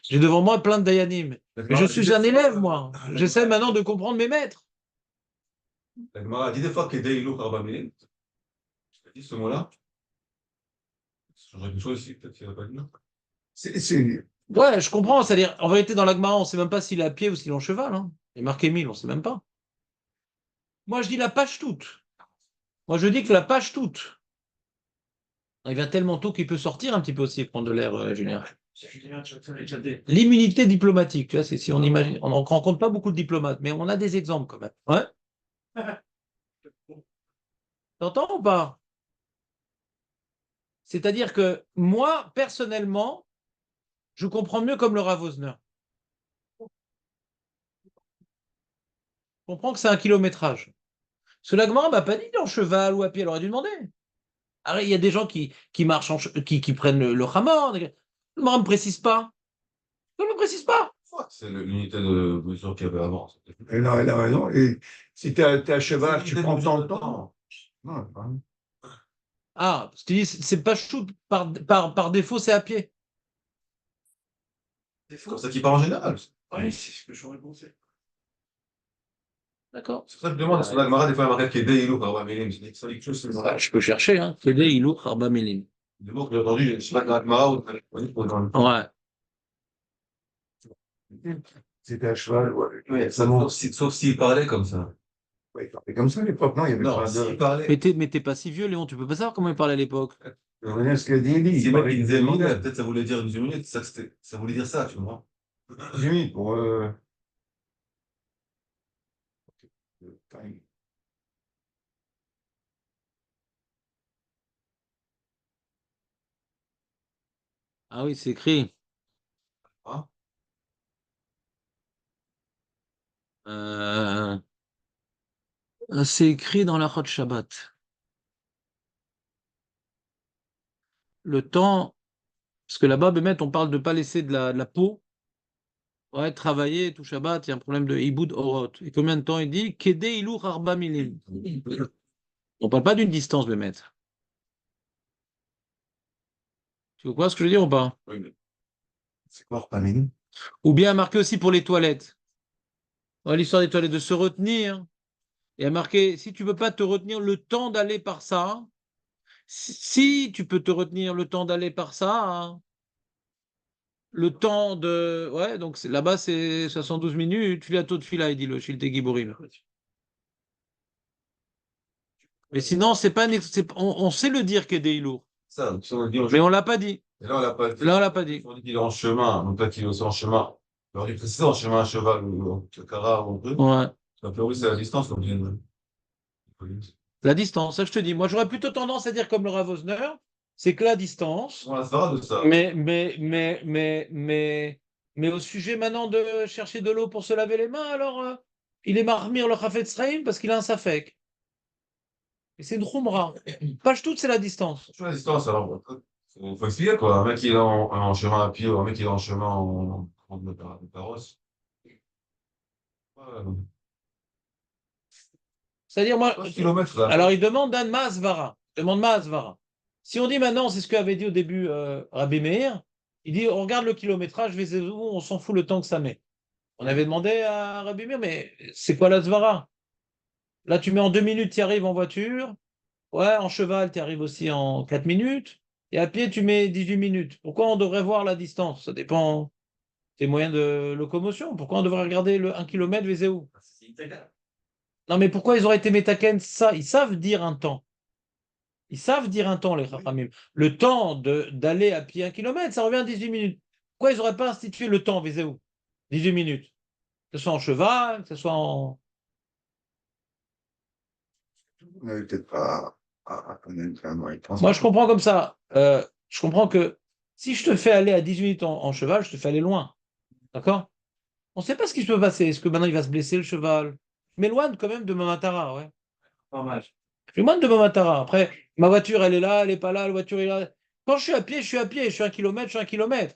J'ai devant moi plein de Dayanim. Mais je suis un élève, moi. J'essaie maintenant de comprendre mes maîtres.
La Gemara dit des fois qu'il est lourd à Tu as dit ce mot-là? Ça changerait quelque chose ici, peut-être qu'il n'y a pas dit.
C'est
Ouais, je comprends. C'est-à-dire, en vérité, dans l'Agmara, on ne sait même pas s'il est à pied ou s'il est en cheval. Hein. Il est marqué 1000, on ne sait même pas. Moi, je dis la page toute. Moi, je dis que la page toute. Il vient tellement tôt qu'il peut sortir un petit peu aussi et prendre de l'air, Julien. L'immunité diplomatique, tu vois, c'est si on imagine, on ne rencontre pas beaucoup de diplomates, mais on a des exemples quand même. Ouais. T'entends ou pas? C'est-à-dire que moi, personnellement, je comprends mieux comme le Rav Wosner. Je comprends que c'est un kilométrage. Parce que l'Agmara m'a pas dit en cheval ou à pied, elle aurait dû demander. Alors, il y a des gens qui marchent, qui prennent le Hamor. Le Gemara ne me précise pas. Ne me précise pas.
C'est l'unité de mesure qu'il y avait avant.
elle a raison. Et si tu es à cheval,
C'est
tu
l'unité de
prends
mesure
ton
de
temps. Non, pas-
Ah, parce que tu dis, c'est pas shoot par défaut, c'est à pied.
C'est
C'est comme
faux.
ça qu'il parle en général.
Oui, c'est ce que j'aurais pensé.
D'accord.
C'est pour ça que je demande, sur la Gemara, des fois, il y a marqué qu'il est lourd à Milim. Je dis que ça dit quelque chose, c'est le
Ah, je peux chercher, hein. Kedé, Ilou, Arba Milim.
mot que j'ai entendu, je ne sais pas dans la Gemara ou dans le.
Ouais.
Si t'es à cheval, ouais.
Oui, sauf s'il parlait comme ça.
Ouais, il parlait comme ça à l'époque, non? Il y avait
Non,
pas
s'il
de.
parlait.
Mais t'es pas si vieux, Léon, tu peux pas savoir comment il parlait à l'époque.
Regarde ce qu'il a dit, il
Si
parlait
il
de
disait 1000,
minutes.
peut-être ça voulait dire 18 minutes, ça voulait dire ça, tu vois.
10 minutes pour. Time.
Ah oui, c'est écrit.
Hein?
Euh, c'est écrit dans la Chot Shabbat. Le temps, parce que là-bas, Bémet, on parle de pas laisser de la peau. Ouais, travailler, tout Shabbat, il y a un problème de Iboud Orot. Et combien de temps il dit? Kedé Ilou Arba Milim. On parle pas d'une distance, Bémet. Tu vois ce que je veux dire ou pas?
Oui, mais
C'est quoi, pas minutes?
Ou bien marqué aussi pour les toilettes. Ouais, l'histoire des toilettes, de se retenir. Il y a marqué, si tu ne peux pas te retenir le temps d'aller par ça, si tu peux te retenir le temps d'aller par ça, hein, le temps de. Ouais, donc là-bas, c'est 72 minutes. Tu à taux de fila, il dit le Shilte Giborim. Mais sinon, c'est pas on sait le dire qu'est des lourd,
ça, donc si on le dit
mais on l'a pas dit.
et là, on l'a pas dit.
Là, on l'a pas dit.
On dit qu'il est en chemin, donc là, qu'il est aussi en chemin. On aurait précisé en chemin à cheval ou en cara ou un truc.
Ouais.
A priori, c'est la distance qu'on vient de.
La distance, ça je te dis. Moi, j'aurais plutôt tendance à dire comme le Rav Wosner, c'est que la distance.
On la fera de ça.
Mais au sujet maintenant de chercher de l'eau pour se laver les mains, alors il est marmire le Chafetz Chaim parce qu'il a un safek. Et c'est une khumra. Page toute, c'est la distance.
Sur la distance, alors, faut expliquer, quoi. Un mec, il est en chemin à pied, ou un mec, il est en chemin en carrosse. Ouais,
C'est-à-dire, moi,
3 kilomètres, là.
alors il demande un Masvara. Il demande Masvara. Si on dit maintenant, c'est ce qu'avait dit au début Rabbi Meir, il dit, on regarde le kilométrage, on s'en fout le temps que ça met. On avait demandé à Rabbi Meir, mais c'est quoi la Svara? Là, tu mets en 2 minutes, tu y arrives en voiture. Ouais, en cheval, tu arrives aussi en 4 minutes. Et à pied, tu mets 18 minutes. Pourquoi on devrait voir la distance? Ça dépend des moyens de locomotion. Pourquoi on devrait regarder le 1 km où? Non, mais pourquoi ils auraient été métaken ça? Ils savent dire un temps. Ils savent dire un temps, les Chachamim. Le temps d'aller à pied 1 km, ça revient à 18 minutes. Pourquoi ils n'auraient pas institué le temps, où 18 minutes. Que ce soit en cheval, que ce soit en.
On n'avait peut-être pas à connaître un moyen de
Moi,
transport.
je comprends comme ça. Je comprends que si je te fais aller à 18 minutes en cheval, je te fais aller loin. D'accord? On ne sait pas ce qui se peut passer. Est-ce que maintenant il va se blesser le cheval? Je m'éloigne quand même de Mamatara, ouais.
Pas mal.
Je m'éloigne de Mamatara. Après, ma voiture, elle est là, elle n'est pas là, la voiture est là. Quand je suis à pied, je suis à pied. Je suis 1 km, je suis 1 km.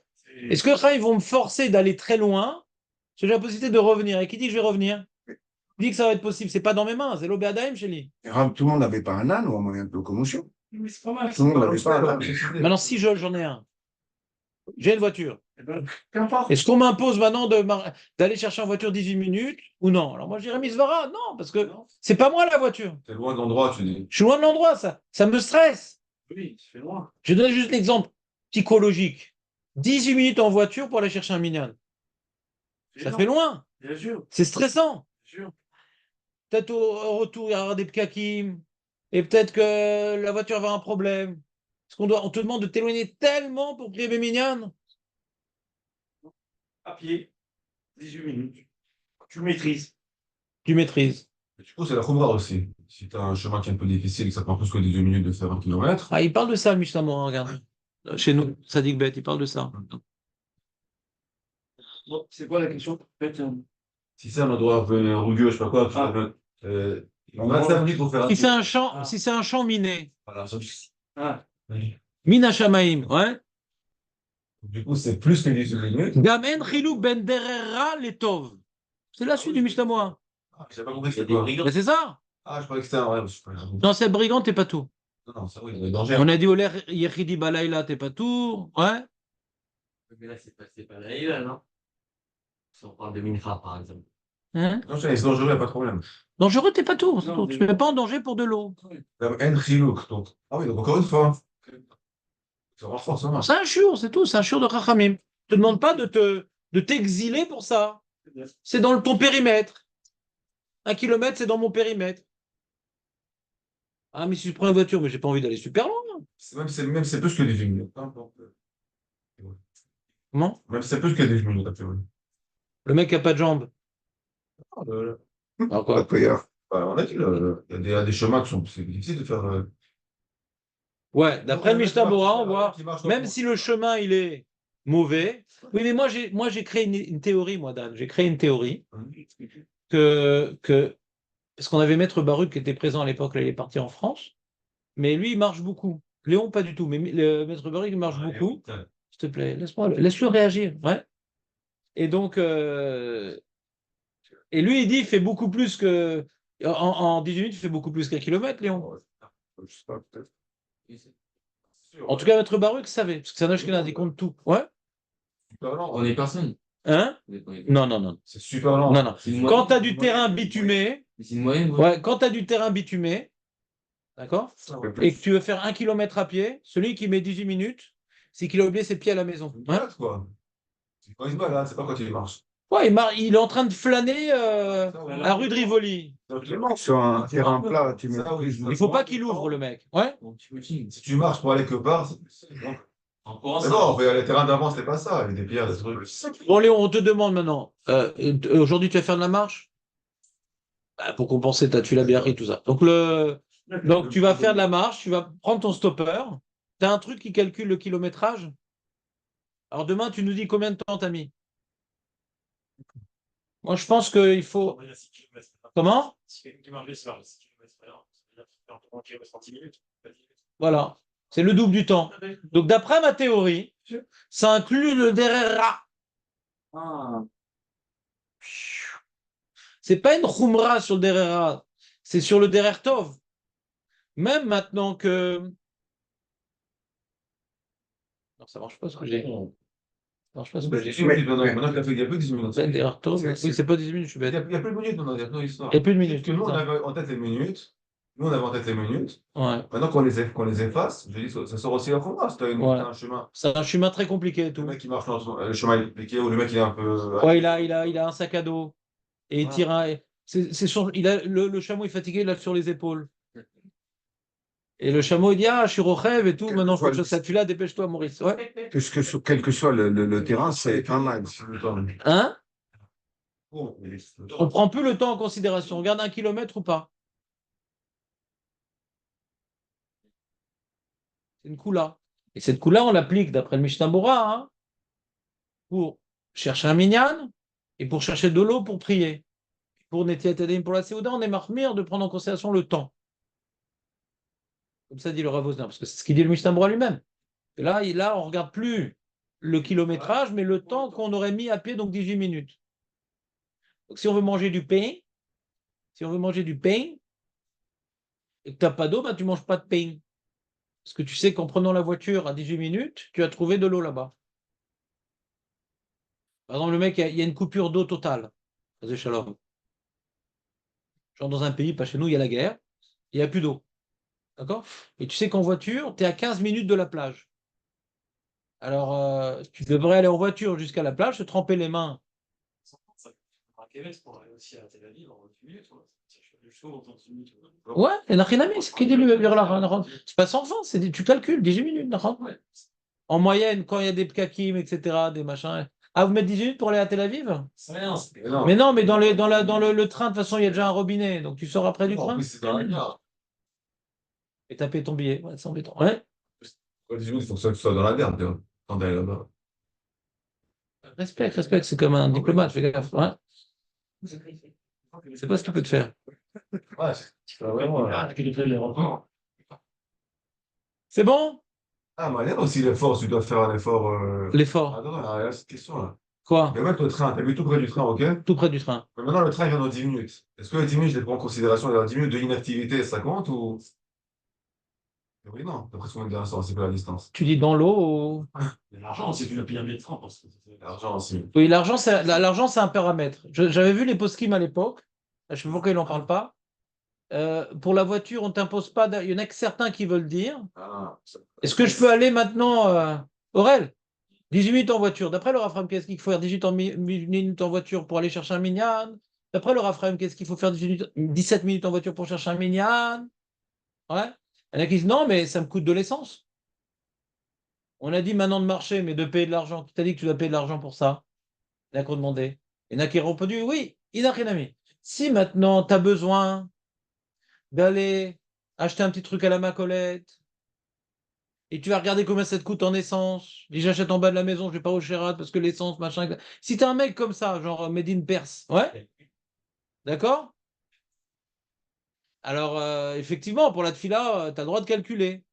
Est-ce que quand ils vont me forcer d'aller très loin, j'ai la possibilité de revenir? Et qui dit que je vais revenir? Qui dit que ça va être possible? C'est pas dans mes mains, c'est l'Obéadaïm chez lui.
Et tout le monde n'avait pas un âne ou un moyen de locomotion.
Mais c'est pas mal.
Tout le monde n'avait pas un âne.
Maintenant, si j'en ai un, j'ai une voiture.
Eh ben, qu'importe.
Est-ce qu'on m'impose maintenant d'aller chercher en voiture 18 minutes ou non? Alors moi, je dirais Misvara, non, parce que c'est pas moi la voiture.
T'es loin de l'endroit, tu dis.
Je suis loin de l'endroit, ça me stresse.
Oui, c'est loin.
Je donne juste l'exemple psychologique. 18 minutes en voiture pour aller chercher un minyan. Ça fait loin.
Bien sûr,
C'est stressant.
bien sûr.
Peut-être au retour, il y aura des pkakim. Et peut-être que la voiture va avoir un problème. Est-ce on te demande de t'éloigner tellement pour prier minyan?
À pied, 18 minutes. Tu maîtrises.
Tu maîtrises.
Et du coup, c'est la khumra aussi. Si tu as un chemin qui est un peu difficile et que ça prend plus que 18 minutes de faire 1 kilomètre,
Ah, il parle de ça, le Mishnah Morin, regarde. Chez nous, Sadik Bet, il parle de ça.
Bon, c'est quoi la question? Peut-être,
si c'est un endroit un peu rugueux, je sais pas quoi, tu
Ah.
vas 25 minutes pour faire
Si c'est un
Ah.
champ, si c'est un champ miné,
Voilà,
Ah,
Mina Shamaim, ouais.
du coup, c'est plus que 18 minutes.
Gamen Chiluk Ben Derera Letov. C'est la suite du Mishnah Morin.
Ah, j'ai pas compris
Il y a
c'est
des
quoi.
brigands.
Mais c'est ça.
Ah, je croyais que c'était un ouais, je sais pas.
Dans cette brigande, t'es pas tout.
Non, ça oui, il y a des dangers.
On a dit Oler Yechidi Balaïla, t'es pas tout. Ouais.
Mais là, c'est pas là, non? Si on parle de Mincha, par exemple.
Hein?
Non, c'est dangereux, il n'y a pas de problème.
Dangereux, t'es pas tout.
Non,
Tu ne mets pas en danger pour de l'eau.
En chilouk, donc. Ah oui, donc encore une fois. Ça renforce, ça marche.
C'est un chiour, c'est tout. C'est un chiour de Chachamim. Je te demande pas de t'exiler pour ça. C'est dans ton périmètre. 1 km, c'est dans mon périmètre. Ah, mais si je prends une voiture, mais j'ai pas envie d'aller super loin.
C'est plus que 18 minutes. Peu importe.
Comment?
Même c'est plus que 18 minutes, a priori.
Le mec a pas de jambes.
Ah,
Alors
Pas
quoi?
de prière.
on a dit, là, il y a des chemins qui sont c'est difficile de faire.
Ouais, d'après le Mishnah Bora, on voit,
Qui marche
même
dans-
si le chemin il est mauvais. Oui, mais moi j'ai créé une théorie, moi, Dan. J'ai créé une théorie que parce qu'on avait Maître Baruch qui était présent à l'époque, là, il est parti en France, mais lui, il marche beaucoup. Léon, pas du tout, mais le Maître Baruch, il marche
Ah,
beaucoup.
putain.
S'il te plaît, laisse-le réagir. Ouais. Et donc, et lui, il dit, il fait beaucoup plus que. En 18 minutes, il fait beaucoup plus qu'1 km, Léon.
Je sais pas, peut-être.
En tout cas, Maître Baruch savait, parce que c'est un Ashkenaz, il compte tout. Ouais.
Super lent.
On est personne.
Hein? Non, non, non.
C'est super lent.
Non, non.
C'est une
Quand
moyenne.
tu as du terrain bitumé,
C'est une moyenne,
ouais, quand tu as du terrain bitumé, d'accord, et que tu veux faire 1 km à pied, celui qui met 18 minutes, c'est qu'il a oublié ses pieds à la maison.
Une
Hein?
balade, quoi. C'est quand il se balade, c'est pas quand il marche.
Ouais, il est en train de flâner à rue de Rivoli.
Sur un terrain plat, tu mets
Ça, oui,
Il faut pas qu'il ouvre, le mec. Ouais.
Si tu marches pour aller quelque part, bon.
Encore
Mais non, les terrains d'avant, c'était pas ça. Il y a des pierres, des trucs.
Bon, Léon, on te demande maintenant. Aujourd'hui, tu vas faire de la marche? Bah, pour compenser ta tuilabiari, tout ça. Donc, tu vas faire de la marche, tu vas prendre ton stopper. Tu as un truc qui calcule le kilométrage. Alors, demain, tu nous dis combien de temps t'as mis. Moi, je pense qu'il faut. Comment? Voilà. C'est le double du temps. Donc, d'après ma théorie, ça inclut le derera.
Ah,
C'est pas une khumra sur le derera, c'est sur le derer tov. Même maintenant que. Non, ça marche pas ce que j'ai. Ça marche pas ce que j'ai.
18 minutes maintenant. Maintenant qu'il a fait, il n'y a plus de 18 minutes.
Ben, derer tov. Oui, c'est pas 18 minutes, je suis
Il n'y
bête.
a plus de minutes maintenant, il n'y a plus d'histoire.
Il n'y a plus de
Juste
minutes.
que nous, on
putain.
avait en tête les minutes. Nous, on avait en tête les minutes.
Ouais.
Maintenant qu'on les efface, je dis, ça sort aussi à fond. C'est
Ouais.
un chemin.
C'est un chemin très compliqué et
Le
tout.
mec qui marche dans le chemin est compliqué ou le mec il est un peu.
Ouais, il a un sac à dos. Et il
Ah.
tire un. Il a, le chameau est fatigué, il l'a sur les épaules. Et le chameau, il dit, ah, je suis rochev et tout,
Quel
maintenant
que
je faut
soit
que ça tue là, dépêche-toi, Maurice. Ouais.
Quel que soit le terrain, c'est un mag.
Le temps.
Hein?
Bon,
On prend plus le temps en considération. On regarde 1 kilomètre ou pas. C'est une coula. Et cette coula, on l'applique d'après le Mishnah Bora, hein, pour chercher un minyan et pour chercher de l'eau pour prier. Pour Netiat Yadayim, pour la Séouda, on est marmire de prendre en considération le temps. Comme ça dit le Rav Wosner, parce que c'est ce qu'il dit le Mishnah Bora lui-même. Et là, on ne regarde plus le kilométrage, mais le temps qu'on aurait mis à pied, donc 18 minutes. Donc si on veut manger du pain, et que tu n'as pas d'eau, bah, tu ne manges pas de pain. Parce que tu sais qu'en prenant la voiture à 18 minutes, tu as trouvé de l'eau là-bas. Par exemple, le mec, il y a une coupure d'eau totale. Vas-y, shalom. Genre dans un pays, pas chez nous, il y a la guerre, il n'y a plus d'eau. D'accord? Et tu sais qu'en voiture, tu es à 15 minutes de la plage. Alors, tu devrais aller en voiture jusqu'à la plage, te tremper les mains. Ouais, et Nachinami, c'est qui dit lui, c'est pas sans fin, tu calcules, 18 minutes. En moyenne, quand il y a des pkakim, etc., des machins. Ah, vous mettez 18 minutes pour aller à Tel Aviv?
non.
Mais non, mais dans le train, de toute façon, il y a déjà un robinet, donc tu sors après du
En
train
plus, c'est dans la gare.
et t'as payé ton billet. Ouais, c'est embêtant. Ouais.
Quand 18 minutes, il faut que ça soit dans la gare. Quand d'aller là-bas.
Respect, c'est comme un diplomate, fais gaffe. Ouais. C'est pas ce qu'il peut te faire.
Ouais, c'est vraiment.
C'est bon?
Ah, mais il y a aussi l'effort, tu dois faire un effort.
L'effort.
Attends, il y a cette question-là.
Quoi?
Mais mettre le train, t'as vu tout près du train, ok?
Tout près du train.
Mais maintenant, le train il vient dans 10 minutes. Est-ce que les 10 minutes, je les prends en considération? Il y a 10 minutes de inactivité, ça compte ou. Oui, non. D'après ce qu'on dit l'instant, c'est pas la distance.
Tu dis dans l'eau ou...
l'argent, c'est une pyramide de train.
L'argent aussi.
Oui, l'argent, c'est un paramètre. J'avais vu les post-kim à l'époque. Je ne sais pas pourquoi ils n'en parlent pas. Pour la voiture, on ne t'impose pas. Il y en a que certains qui veulent dire.
Ah,
Est-ce que je peux aller maintenant, Aurel, 18 minutes en voiture. D'après le Rafram, qu'est-ce qu'il faut faire 18 minutes en voiture pour aller chercher un minyan? D'après le Rafram, qu'est-ce qu'il faut faire 17 minutes en voiture pour chercher un minyan? Ouais. Il y en a qui disent non, mais ça me coûte de l'essence. On a dit maintenant de marcher, mais de payer de l'argent. Qui t'a dit que tu dois payer de l'argent pour ça? Il y en a qui ont demandé. Il y en a qui ont répondu oui, il n'a rien à mis. Si maintenant tu as besoin d'aller acheter un petit truc à la Macolette, et tu vas regarder combien ça te coûte en essence. Dis, j'achète en bas de la maison, je vais pas au Chérat parce que l'essence, machin. Si t'es un mec comme ça, genre Made in Perse, ouais, d'accord? Alors, effectivement, pour la tefila, tu as le droit de calculer.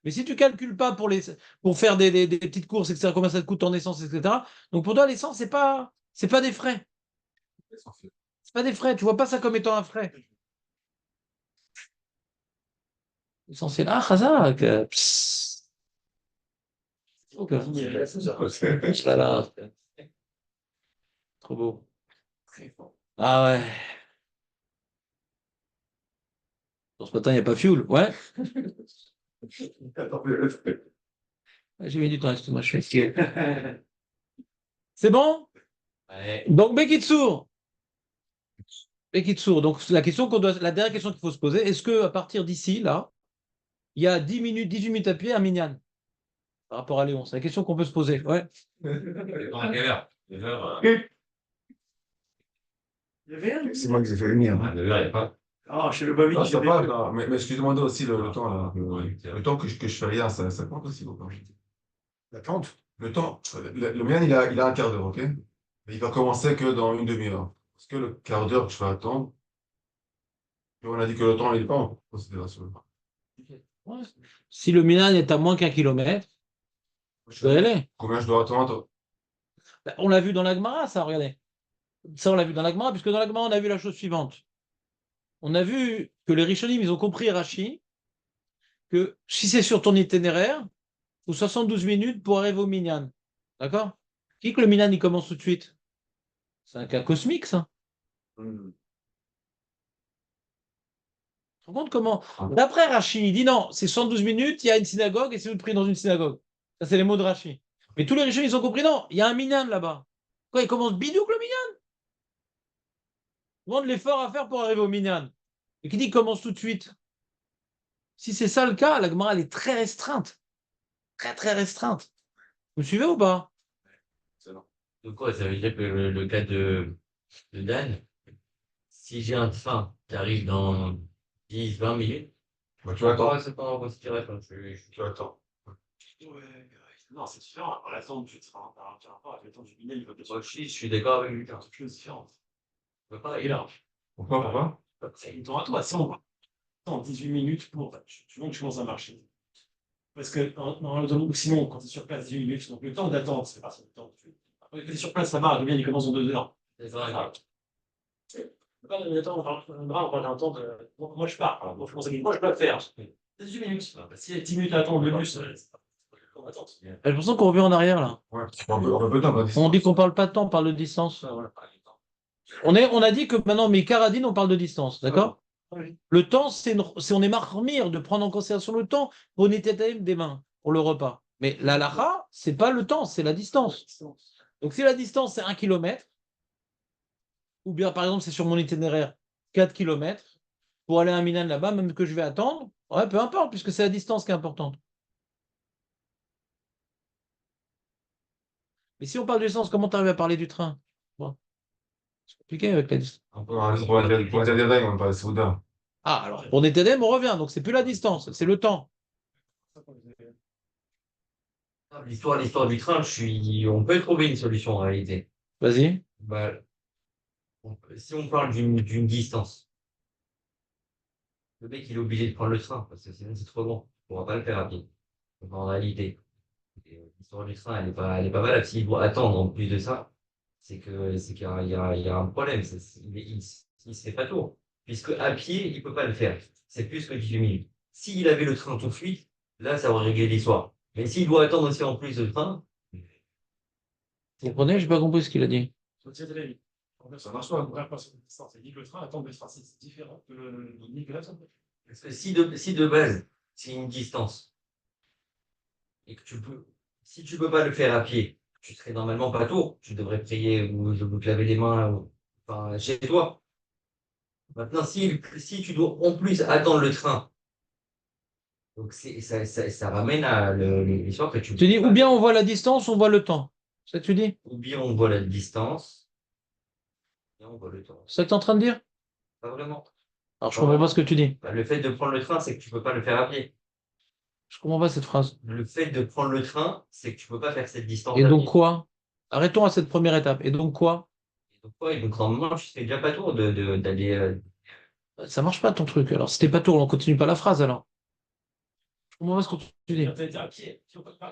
Mais si tu calcules pas pour faire des petites courses, etc., combien ça te coûte en essence, etc., donc pour toi, l'essence, c'est pas des frais. C'est pas des frais. Tu vois pas ça comme étant un frais. L'essentiel. Ah, Khazak. Oh, là, là. Trop beau. Ah ouais. Bon, ce matin, il n'y a pas fuel. Ouais. J'ai mis du temps, excuse-moi, je suis fatigué. C'est bon?
Ouais.
Donc, Bekitsour. Donc, la dernière question qu'il faut se poser, est-ce qu'à partir d'ici, là, il y a 10 minutes, 18 minutes à pied à Minyan par rapport à Léon? C'est la question qu'on peut se poser. Ouais.
À quelle heure? 9h.
Il y avait un.
C'est moi qui les ai fait venir.
9h, il n'y a pas.
Ah, chez le Babi,
Non,
il y
ça
avait
va,
plus.
non, mais je te demandais aussi le temps, là. Le temps que je fais rien, ça compte aussi, ou pas?
L'attente.
Le temps, le mien, il a un quart d'heure, ok? Mais il va commencer que dans une demi-heure. Est-ce que le quart d'heure que je vais attendre, Et on a dit que le temps, il n'est pas en considération.
Ouais. Si le Minan est à moins qu'1 kilomètre, je dois y aller.
Combien je dois attendre?
Ben, on l'a vu dans la Gemara, ça, regardez. Ça, on l'a vu dans la Gemara, puisque dans la Gemara, on a vu la chose suivante. On a vu que les Rishonim, ils ont compris, Rashi, que si c'est sur ton itinéraire, il faut 72 minutes pour arriver au Minyan. D'accord? Qui que le Minyan, il commence tout de suite? C'est un cas cosmique, ça.
Hmm.
Tu te rends compte comment? D'après Rashi, il dit non, c'est 112 minutes, il y a une synagogue et c'est vous de prier dans une synagogue. Ça, c'est les mots de Rashi. Mais tous les Rishonim, ils ont compris, non, il y a un Minyan là-bas. Quoi, il commence bidouk le Minyan? Demande l'effort à faire pour arriver au Minyan. Et qui dit qu'il commence tout de suite? Si c'est ça le cas, la Gemara, elle est très restreinte. Très, très restreinte. Vous me suivez ou pas?
Excellent.
Donc quoi, ça veut dire que le cas de Dan, si j'ai un train qui arrive dans 10-20 minutes,
Bah, tu attends.
c'est pas en considération.
Tu attends.
Non, c'est différent. L'attente du train, par rapport à l'attente du Minyan, il va peut-être
Moi, je suis d'accord avec Lucas.
quelque chose de différent.
On peut pas
Et là,
Pourquoi?
c'est une temps à toi. Si on attend 18 minutes pour, tu vois que je commence à marcher. Parce que sinon, quand tu es sur place 18 minutes, donc le temps d'attente, c'est pas ça le temps. Quand tu es sur place, ça va, le bien, il commence en 2 heures.
C'est vrai.
On parle d'un temps de. Moi, je pars. Alors, moi, je peux le faire. 18 minutes. S'il y a 10 minutes à attendre le bus, c'est pas en attente.
J'ai l'impression qu'on revient en arrière là.
Ouais, on peut temps.
On dit qu'on parle pas de temps, on parle de distance.
Voilà.
On a dit que maintenant, mais Caradine, on parle de distance, d'accord?
Oui.
Le temps, on est marmire de prendre en considération le temps pour Netethaim des mains, pour le repas. Mais la lacha, c'est pas le temps, c'est la distance. Donc si la distance, c'est 1 kilomètre, ou bien par exemple, c'est sur mon itinéraire 4 kilomètres, pour aller à un Minan là-bas, même que je vais attendre, ouais, peu importe, puisque c'est la distance qui est importante. Mais si on parle de distance, comment tu arrives à parler du train? Bon, c'est compliqué avec la distance.
Pour la Jedi, on parle de Souda.
Ah, alors pour Netethaim, on revient, donc c'est plus la distance, c'est le temps.
L'histoire du train, on peut trouver une solution en réalité.
Vas-y.
Bah, si on parle d'une distance, le mec il est obligé de prendre le train parce que sinon c'est trop long. On ne pourra pas le faire à pied. Donc, en réalité, l'histoire du train, elle est pas valable. S'il doit attendre en plus de ça, c'est qu'il y a un problème. Il se fait pas tour. Puisque à pied, il peut pas le faire. C'est plus que 18 minutes. S'il avait le train tout de suite, là, ça aurait réglé l'histoire. Mais s'il doit attendre aussi en plus le train,
Vous comprenez? J'ai pas compris ce qu'il a dit.
Ça marche pas.
Il dit que le train attend le train, c'est différent que le
parce que si de base, c'est une distance, et que si tu peux pas le faire à pied, tu serais normalement pas tour, tu devrais prier ou te laver les mains, enfin, chez toi. Maintenant, si tu dois en plus attendre le train, donc ça ramène à l'histoire que
Tu dis, ou bien on voit la distance, on voit le temps. C'est ça que tu dis?
ou bien on voit la distance, et on voit le temps.
C'est ça que tu es en train de dire?
Pas vraiment.
Alors je comprends pas ce que tu dis.
Bah, le fait de prendre le train, c'est que tu peux pas le faire à pied.
Je comprends pas cette phrase.
Le fait de prendre le train, c'est que tu peux pas faire cette distance
Et
à
donc
pied.
quoi? Arrêtons à cette première étape. Et donc quoi?
Et donc, ouais, donc normalement, tu serais déjà pas tour d'aller.
Ça marche pas ton truc. Alors c'était pas tout, on continue pas la phrase alors. Je comprends pas ce que tu dis.
à pied.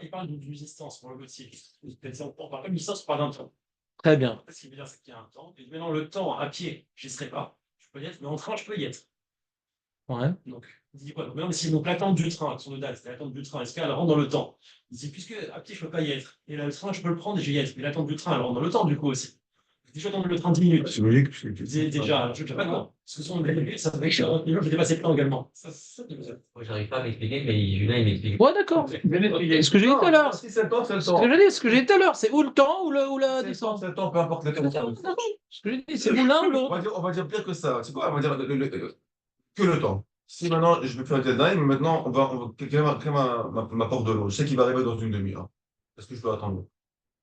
Il parle d'une distance pour le Gauthier. On parle pas d'une distance, on parle d'un temps.
Très bien.
Ce qui veut dire, c'est qu'il y a un temps. Et maintenant, le temps à pied, je n'y serai pas. Je peux y être, mais en train, je peux y être.
Ouais.
Donc, il dit quoi? Donc, maintenant, si donc l'attente du train, son nodal, c'est l'attente du train, est-ce qu'elle rentre dans le temps? Il dit, puisque à pied, je ne peux pas y être. Et là, le train, je peux le prendre et j'y être. Mais l'attente du train, elle rentre dans le temps, du coup, aussi. Si je vais attendre le train 10 minutes,
C'est logique. Parce que
déjà, je ne sais pas quoi. Parce que son minutes, ça fait que je vais dépasser le temps également.
Moi, j'arrive pas à m'expliquer, mais Julien, il m'explique.
Ouais, d'accord. Ce que j'ai dit tout à l'heure.
Si c'est le temps, c'est le
Ce
temps.
que j'ai dit, ce que j'ai dit tout à l'heure, c'est ou le temps ou la
C'est le temps,
distance.
c'est le temps, peu importe le temps.
Ce que j'ai dit, c'est ou l'un ou l'autre.
On va dire pire que ça. C'est quoi? On va dire que le temps. Si maintenant je vais faire le deadline, mais maintenant quelqu'un m'apporte de l'eau. Je sais qu'il va arriver dans une demi-heure. Est-ce que je dois attendre?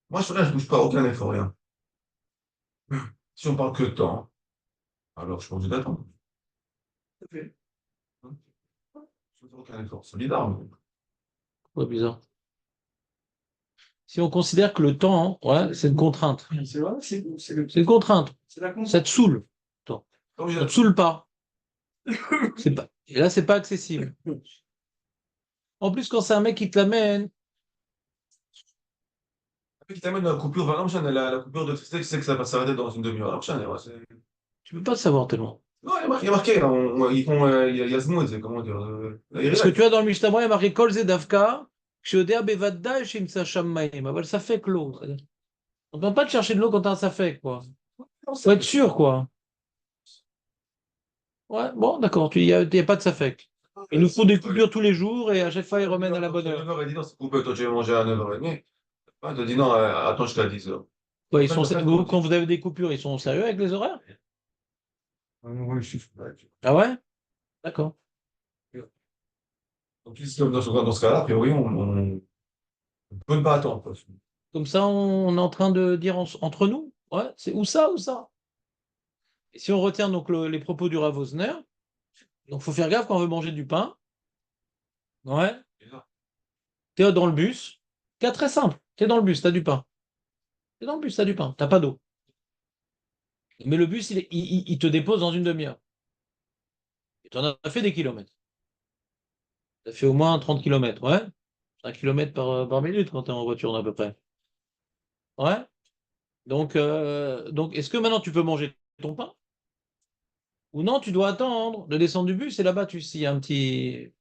Moi, je fais rien, je bouge pas, aucun effort, rien. Si on parle que de temps, alors je suis obligé d'attendre. Je fais aucun effort. C'est bizarre.
Ouais, bizarre. Si on considère que le temps, ouais, c'est une contrainte.
C'est vrai, c'est
C'est une contrainte.
la
Ça te saoule. Ça te saoule pas. Et là, c'est pas accessible. En plus, quand c'est un mec qui te l'amène,
Après, qui t'amène la coupure, voilà, la coupure d'électricité, tu sais que ça va s'arrêter dans une demi-heure. Ouais,
tu peux pas le savoir tellement.
non, il y a marqué, là, ils font, il y a Smooth, comment dire, il
Parce que tu vois, dans le Mishnah, il y a marqué Kol Ze Davka, Kshodea Bevadda, Shimsa Shammaim. Aval Safek l'eau. On ne peut pas te chercher de l'eau quand t'as un Safek, quoi. Faut être sûr, quoi. Ouais, bon, d'accord, il n'y a pas de Safek. Il nous faut des coupures tous les jours et à chaque fois, ils remettent à la bonne heure.
9h, il dit non, c'est coupé, toi tu vas manger à 9h30. Ah, il a dit non, attends jusqu'à 10h.
Ouais, quand vous avez des coupures, ils sont sérieux avec les horaires?
Oui,
Ah ouais? D'accord.
Donc, dans ce cas-là, a priori, on peut ne pas attendre, quoi.
Comme ça, on est en train de dire entre nous. Ouais, c'est ou ça ou ça. Et si on retient donc les propos du Rav Wosner, donc faut faire gaffe quand on veut manger du pain. Ouais. Tu es dans le bus. Cas très simple. Tu es dans le bus, tu as du pain. Tu es dans le bus, tu as du pain. Tu pas d'eau. Mais le bus, il te dépose dans une demi-heure. Et tu en as fait des kilomètres. Tu as fait au moins 30 kilomètres. Ouais. 1 kilomètre par minute quand tu es en voiture, à peu près. Ouais. Donc est-ce que maintenant tu peux manger ton pain? Ou non, tu dois attendre de descendre du bus et là-bas, s'il y a un petit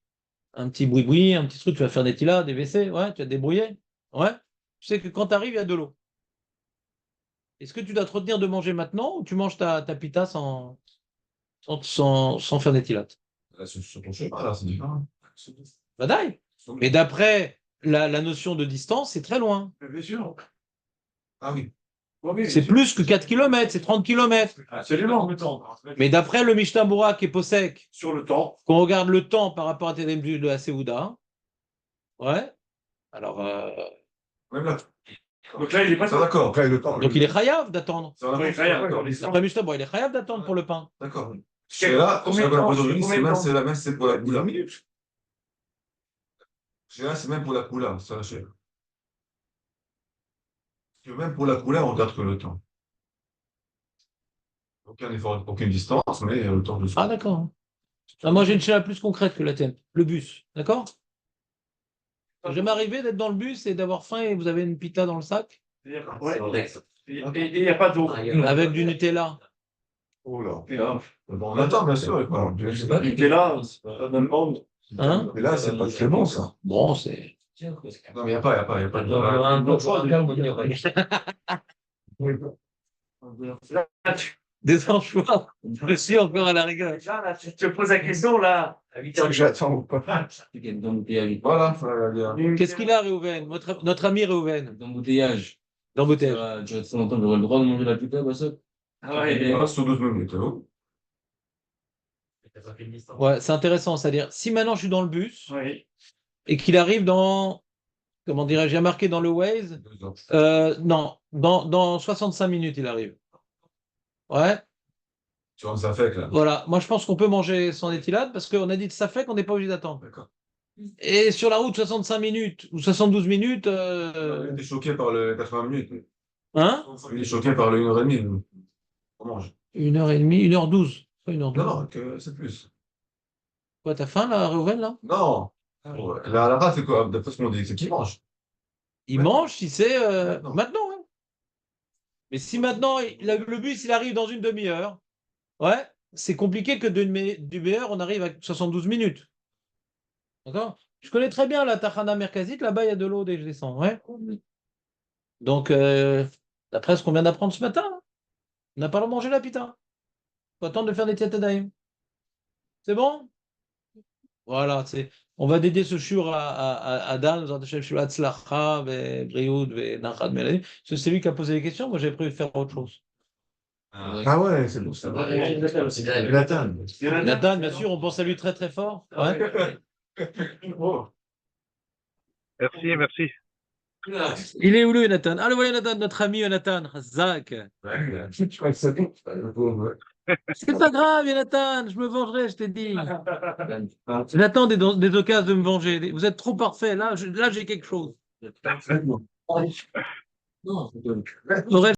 boui-boui, un petit truc, tu vas faire des tilas, des WC, ouais, tu vas te débrouiller. Ouais. Tu sais que quand tu arrives, il y a de l'eau. Est-ce que tu dois te retenir de manger maintenant ou tu manges ta pita sans faire des tilates?
Là, sur ton chemin, là, c'est différent.
Badaï. Mais d'après la notion de distance, c'est très loin.
Bien sûr.
Ah oui.
C'est plus que 4 km, c'est 30 km.
Absolument.
Mais d'après le Mishnah Bora qui est possèque,
Sur le temps.
qu'on regarde le temps par rapport à tes de la Séouda, ouais, alors,
Même là,
Donc là, il est pas
ça d'accord.
Après, le temps.
donc il est chayav d'attendre.
Ça va
Oui,
d'accord.
d'accord.
D'après Mishnah Bora, il est chayav d'attendre pour le pain.
D'accord. C'est là,
Combien de temps
aujourd'hui,
Combien de temps
c'est la même, c'est pour la coula.
minutes.
C'est même pour la coula, ça, même pour la coula, on regarde que le temps. Aucun effort, aucune distance, mais le temps de
Ah, d'accord. Ah, moi, j'ai une chaleur plus concrète que la tienne. Le bus, d'accord? Ça jamais arrivé d'être dans le bus et d'avoir faim et vous avez une pita dans le sac
Ouais. Et il n'y a pas d'eau.
avec du Nutella.
Oh là.
Bon, on attend, bien sûr. Quoi.
Il est là, c'est pas même monde.
Hein?
Mais là, c'est pas très bon, ça.
Bon, c'est.
Non, mais il n'y a pas de.
Là,
Des anchois. Je suis encore à la rigueur.
là, tu te poses la question, là.
C'est que j'attends ou pas.
Voilà, faut dire.
Qu'est-ce qu'il a, Réhouven? Notre ami Réhouven.
D'embouteillage.
D'embouteillage.
Tu restes longtemps, j'aurais le droit de manger la pita, bah ça.
Ah ouais,
Voilà, sur 12 minutes. Oh.
T'as pas fait une distance.
Ouais, c'est intéressant. C'est-à-dire, si maintenant je suis dans le bus
oui.
et qu'il arrive dans. Comment dirais-je? J'ai marqué dans le Waze.
2 ans.
Non, dans 65 minutes, il arrive. Ouais.
Tu vois, ça fait que là.
Voilà. Moi, je pense qu'on peut manger sans étilade parce qu'on a dit que ça fait qu'on n'est pas obligé d'attendre.
D'accord.
Et sur la route, 65 minutes ou 72 minutes.
On était choqué par le 80 minutes.
Hein?
On est choqué par le 1h30. On mange.
1h30, 1h12. Pas 1h12.
Non, que c'est plus.
Quoi, t'as faim là, Réhouven, là?
Non. Ouais. La rate, c'est quoi? D'après ce qu'on dit, c'est qui mange.
Il
Ouais.
mange si c'est
Maintenant.
maintenant. Hein. Mais si maintenant le bus il arrive dans une demi-heure, ouais, c'est compliqué que d'une demi-heure on arrive à 72 minutes. D'accord? Je connais très bien la Tachana Merkazit, là-bas il y a de l'eau dès que je descends. Ouais. Donc, d'après ce qu'on vient d'apprendre ce matin, hein, on n'a pas le droit de manger la pita. Faut attendre de faire des tiatadaïm. C'est bon? Voilà, on va dédier ce shur à Dan, Hatzlacha, Brioud, Nachad Melani. C'est lui qui a posé les questions. Moi, j'ai prévu de faire autre chose.
Ah ouais, c'est bon, ça va. Nathan.
Nathan, bien sûr, on pense à lui très très fort. Ouais.
Merci.
Il est où lui, Nathan? Ah, le voilà, Nathan, notre ami Nathan, Zach.
Je crois que c'est bon.
C'est pas grave, Nathan, je me vengerai, je t'ai dit. J'attends des occasions de me venger. Vous êtes trop parfait. Là, j'ai quelque chose.
Non,
Aurais